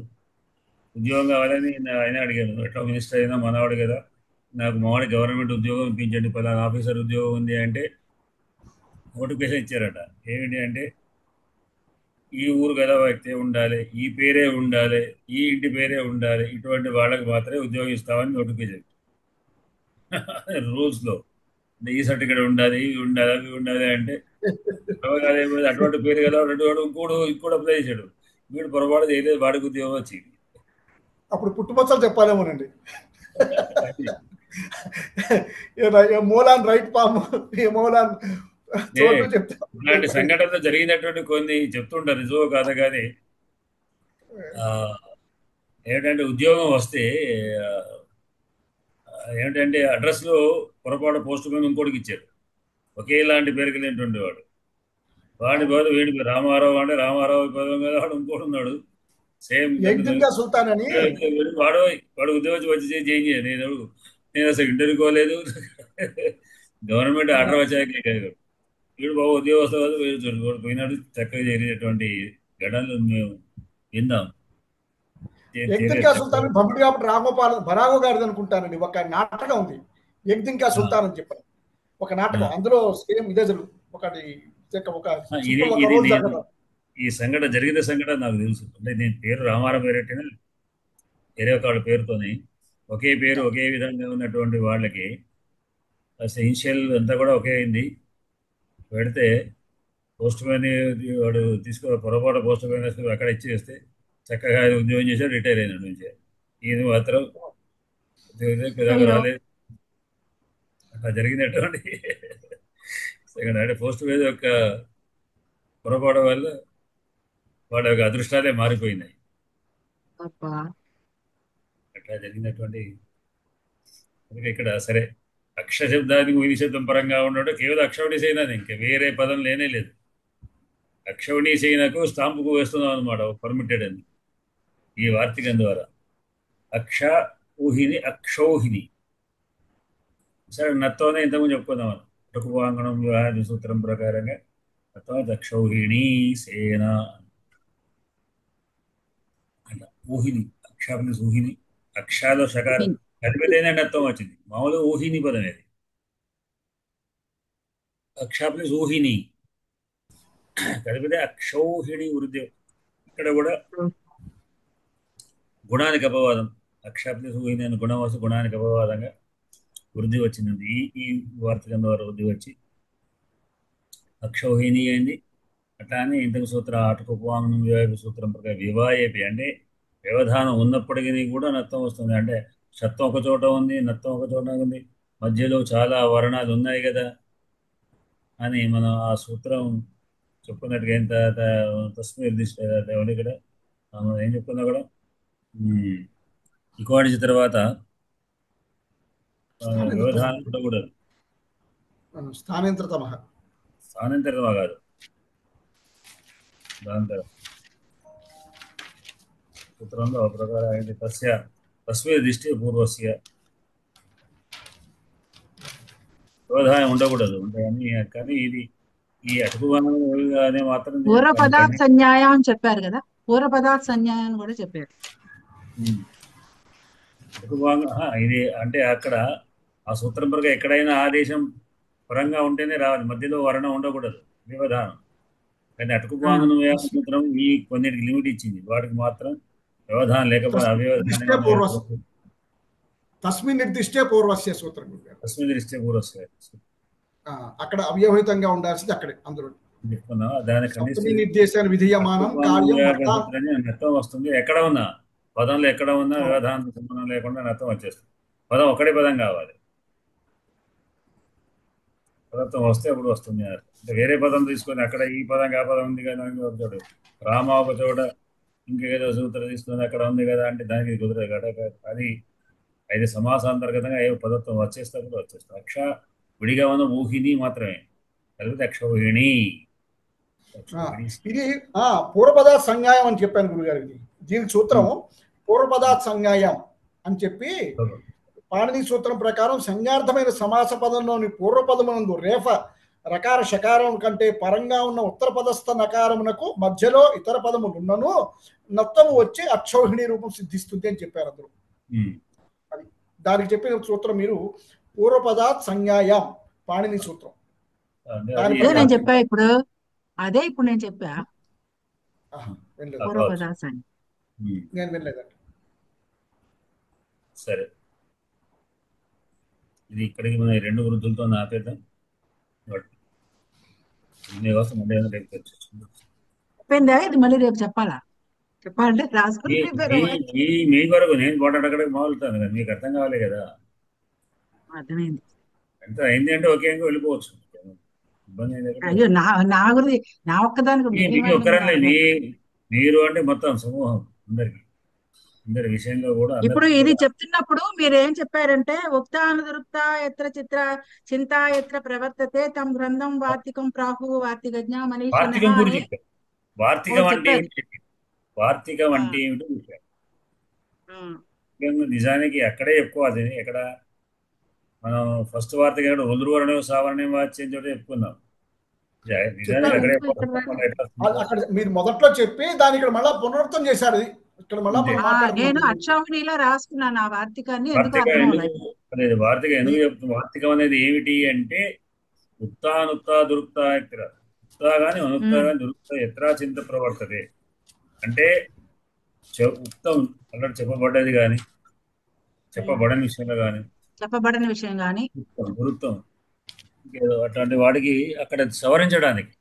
ఉద్యోగం కావాలని ఆయన అడిగాను. ఎట్లా మినిస్టర్ అయినా మనవాడు కదా, నాకు మావాడి గవర్నమెంట్ ఉద్యోగం ఇప్పించండి, పలానా ఆఫీసర్ ఉద్యోగం ఉంది అంటే నోటిఫికేషన్ ఇచ్చారట. ఏమిటి అంటే ఈ ఊరు గల వ్యక్తే ఉండాలి, ఈ పేరే ఉండాలి, ఈ ఇంటి పేరే ఉండాలి, ఇటువంటి వాళ్ళకి మాత్రమే ఉద్యోగం ఇస్తామని నోటిఫికేషన్ రూల్స్లో. ఈ సర్టిఫికేట్ ఉండాలి, ఇవి ఉండాలి, అవి ఉండాలి అంటే అటువంటి పేరు కదా ఇంకోటి అప్లై చేశాడు. వీడు పొరపాటు చేయలేదు, వాడికి ఉద్యోగం వచ్చింది. అప్పుడు పుట్టుమచ్చలు చెప్పాలేమోనండి. మోలాన్ రైట్ పామ్ మోలాన్ ఇలాంటి సంఘటనలు జరిగినటువంటి కొన్ని చెప్తుంటారు, నిజమో కాదు కానీ ఏంటంటే ఉద్యోగం వస్తే ఏమిటంటే అడ్రస్లో పొరపాటు పోస్ట్ మీద ఇంకోటికి ఇచ్చారు, ఒకేలాంటి పేరు కలిగినటువంటి వాడు. వాడి పదం వీడి రామారావు అంటే రామారావు పదం కదా, వాడు ఇంకోటి ఉన్నాడు సేమ్. వాడు ఉద్యోగం వచ్చి చేంజ్ చేయాలి. నేను అసలు ఇంటర్వ్యూ కోలేదు, గవర్నమెంట్ ఆర్డర్ వచ్చాక వీడు బాబు ఉద్యోగస్తులు పోయినాడు. చక్కగా జరిగినటువంటి ఘటనలు మేము విందాం. యగ్దింకా సుల్తాన్ భంపుడు కాబట్టి రామగోపాల్ బరాగో గారిది అనుకుంటానండి. ఒక నాటకం ఉంది యగ్దింకా సుల్తాన్ అని చెప్పారు, ఒక నాటకం. అందులో సేమ్ ఇదే ఒకటి ఈ సంఘటన జరిగిన సంఘటన నాకు తెలుసు. అంటే నేను పేరు రామారావు పేరెట్టిన వేరే ఒక వాళ్ళ పేరుతోని ఒకే పేరు ఒకే విధంగా ఉన్నటువంటి వాళ్ళకి ఇనిషియల్ అంతా కూడా ఒకే అయింది. పెడితే పోస్ట్ మ్యాన్ వాడు పొరపాటు పోస్ట్ మ్యాన్ అక్కడ ఇచ్చేస్తే చక్కగా ఉద్యోగం చేశాడు, రిటైర్ అయినాడు నుంచి. ఈయన మాత్రం రాలేదు. అట్లా జరిగినటువంటి అంటే పోస్ట్ మ్యాన్ యొక్క పొరపాటు వల్ల వాళ్ళ యొక్క అదృష్టాలే మారిపోయినాయి. అట్లా జరిగినటువంటి ఇక్కడ సరే అక్ష శబ్దానికి ఊని శబ్దం పరంగా ఉండడం కేవలం అక్షౌణి సేనది, ఇంకా వేరే పదం లేనే లేదు. అక్షౌణి సేనకు స్టాంపుకు వేస్తున్నాం అనమాట పర్మిటెడ్ అని ఈ వార్తికం ద్వారా. అక్ష ఊహిని అక్షౌహిని సరే నత్తోనే ఇంతకుముందు చెప్పుకుందాం మనం. ఋకువాంగణం వ్యవహార సూత్రం ప్రకారంగా అక్షౌహిణీ సేన అట్లా ఊహిని అక్ష ప్లస్ ఊహిని అక్షాలో షకారం కలిపితేనే అర్థం వచ్చింది. మామూలుగా ఊహిని పదం అది. అక్ష ప్లస్ ఊహిని కలిపితే అక్షౌహిణి వృద్ధి. ఇక్కడ కూడా గుణానికి అపవాదం. అక్ష ప్లస్ ఊహిని అని గుణం వస్తే గుణానికి అపవాదంగా వృద్ధి వచ్చింది. ఈ వార్తకం ద్వారా వృద్ధి వచ్చి అక్షౌహిణి అయింది. అట్లానే ఇంతకు సూత్ర అటుకుపాంగం వివాహ సూత్రం ప్రకారం వివాహేపి అంటే వ్యవధానం ఉన్నప్పటికీ కూడా నత్వం వస్తుంది. అంటే షత్వం ఒక చోట ఉంది, నత్వం ఒక చోట ఉంది, మధ్యలో చాలా వర్ణాలు ఉన్నాయి కదా అని మనం ఆ సూత్రం చెప్పుకున్నట్టుగా ఎంత తస్మీర్ ఇక్కడ మనం ఏం చెప్పుకున్నా కూడా ఇకోడిచి తర్వాత వ్యవధానం ఉండకూడదు. స్థానేంద్రతమ కాదు దాని తర్వాత సూత్రంలో ప్రకారం ఏంటి తస్మీర్ దృష్టి పూర్వస్య వ్యవధానం ఉండకూడదు. కానీ ఇది ఈ అటుకుగానే మాత్రం పూర్వ పదార్థ సంజ్ఞాయం అని చెప్పారు కదా, పూర్వ పదార్థ సంజ్ఞాయం కూడా చెప్పారు. ఇది అంటే అక్కడ ఆ సూత్రం ప్రకారం ఎక్కడైనా ఆదేశం పరంగా ఉంటేనే రావాలి, మధ్యలో వర్ణం ఉండకూడదు, వ్యవధానం. కానీ అటుకుపాంగం సూత్రం ఈ కొన్నిటికి లిమిట్ ఇచ్చింది, వాటికి మాత్రం వ్యవధానం లేకపోతే అవ్యవధానం. తస్మిన్ నిర్దిష్టే పూర్వస్య సూత్రం. తస్మిన్ నిర్దిష్టే పూర్వస్య అక్కడ అవ్యవహితంగా ఉండాల్సింది అక్కడే అందులో దాని నిర్దేశాన్ని విధీయమానం నత్వం వస్తుంది. ఎక్కడ ఉన్నా పదంలో ఎక్కడ ఉన్నా వ్యవధానం సంబంధం లేకుండా నత్వం వచ్చేస్తుంది. పదం ఒకటే పదం కావాలి, పదత్వం వస్తే అప్పుడు వస్తుంది. అంటే వేరే పదం తీసుకొని అక్కడ ఈ పదం ఆ పదం ఉంది కదా ఒక చోట, రామ ఒక చోట ఇంకేదో సూత్రం తీసుకొని అక్కడ ఉంది కదా అంటే దానికి కుదరదు కదా. అది అయితే సమాసాంతర్గతంగా ఏ పదత్వం వచ్చేస్తే అప్పుడు వచ్చేస్తుంది. అక్ష విడిగా ఉన్న ఊహిని మాత్రమే కలిపితే అక్షౌహిణి. ఇది పూర్వపదార్థ సంజ్ఞాయం అని చెప్పాను గురుగారికి. దీని సూత్రం పూర్వపదార్థ సంజ్ఞాయం అని చెప్పి పాణిని సూత్రం ప్రకారం సంజ్ఞార్థమైన సమాస పదంలోని పూర్వపదమునందు రేఫ రకార షకారం కంటే పరంగా ఉన్న ఉత్తర పదస్థ నకారమునకు మధ్యలో ఇతర పదములున్నను నత్తము వచ్చి అక్షౌహిణి రూపం సిద్ధిస్తుంది అని చెప్పారు అందరూ. దానికి చెప్పిన సూత్రం మీరు పూర్వపదార్థ సంజ్ఞాయం పాణిని సూత్రం. నేను చెప్పా ఇప్పుడు అదే ఇప్పుడు నేను చెప్పా పూర్వపదార్థ నేను వినలేదండి. సరే, ఇది ఇక్కడికి మన రెండు వృద్ధులతో ఆపేద్దాం. ఇది మళ్ళీ రేపు చెప్పాలా? చెప్పాలంటే రాసుకుని మీ వరకు నేను పోటాడక్కడికి మొదలుతాను కదా, మీకు అర్థం కావాలి కదా. అర్థమైంది. ఎంత అయింది అంటే ఒకే వెళ్ళిపోవచ్చు, ఇబ్బంది అయింది. అయ్యో నా గురించి నా ఒక్కదానికి ఒక్కరనే మీరు అంటే మొత్తం సమూహం అందరి విషయంలో కూడా. ఇప్పుడు ఇది చెప్తున్నప్పుడు మీరు ఏం చెప్పారంటే ఉక్తానుదృక్త ఎత్ర చిత్ర చింత ఎత్ర ప్రవర్తతే తం గ్రంథం వార్తికం ప్రాహు వార్తికజ్ఞ మనీష. వార్తికం అంటే ఏమిటి నిజానికి అక్కడే ఎక్కువ. అది ఎక్కడ మనం ఫస్ట్ వార్తిక రుద్రవర్ణం సావర్ణం వాచ్యం చోట చెప్పుకున్నాం. నిజానికి అక్కడే అక్కడ మీరు మొదట్లో చెప్పి దాన్ని ఇక్కడ మళ్ళా పునరుక్తం చేశారు. నేను అక్షౌహిణిలో రాసుకున్నాను ఆ వార్తికాన్ని. వార్తికం అనేది ఏమిటి అంటే ఉక్తానుక్తా దురుక్తా ఎత్ర, ఉక్తా గాని అనుక్తా గాని దురుక్తా ఎత్రా చింత ప్రవర్తతే అంటే ఉక్తం అక్కడ చెప్పబడ్డది కానీ చెప్పబడని విషయం కానీ దురుక్తం అట్లాంటి వాడికి అక్కడ సవరించడానికి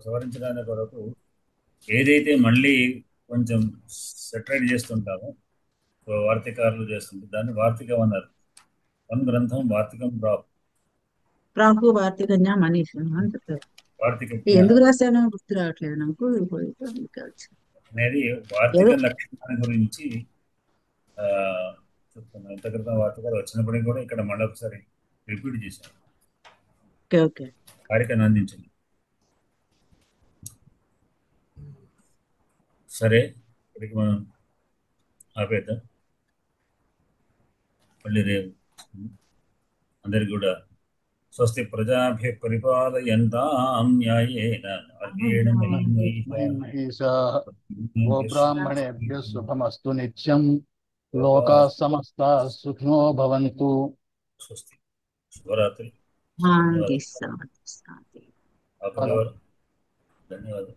సవరించడానికి కొరకు ఏదైతే మళ్ళీ కొంచెం సెటరైట్ చేస్తుంటామో వార్తికారులు చేస్తుంటే దాన్ని వార్తికం అన్నారు. వన్ గ్రంథం వార్తికం ప్రాహు వార్తికజ్ఞ మనీష అని చెప్పారు. ఎందుకు రాశానో గుర్తు రావట్లేదు నాకు. అనేది వార్తిక లక్షణాల గురించి చెప్తున్నాను. ఇంత క్రితం వార్తికాలు వచ్చినప్పటికీ కూడా ఇక్కడ మళ్ళీ ఒకసారి రిపీట్ చేశాను. కార్యక్రమం అందించింది. సరే, ఇక్కడికి మనం ఆపేద్దాం. మళ్ళీ రేపు అందరికి కూడా స్వస్తి ప్రజాభ్యః పరిపాలయంతాం న్యాయేన మార్గేణ మహిషాః గోబ్రాహ్మణేభ్యः శుభమస్తు నిత్యం లోకాः సమస్తాः సుఖినో భవంతు. స్వస్తి. శుభరాత్రి. శాంతి శాంతి శాంతి. ధన్యవాదాలు. ధన్యవాదాలు.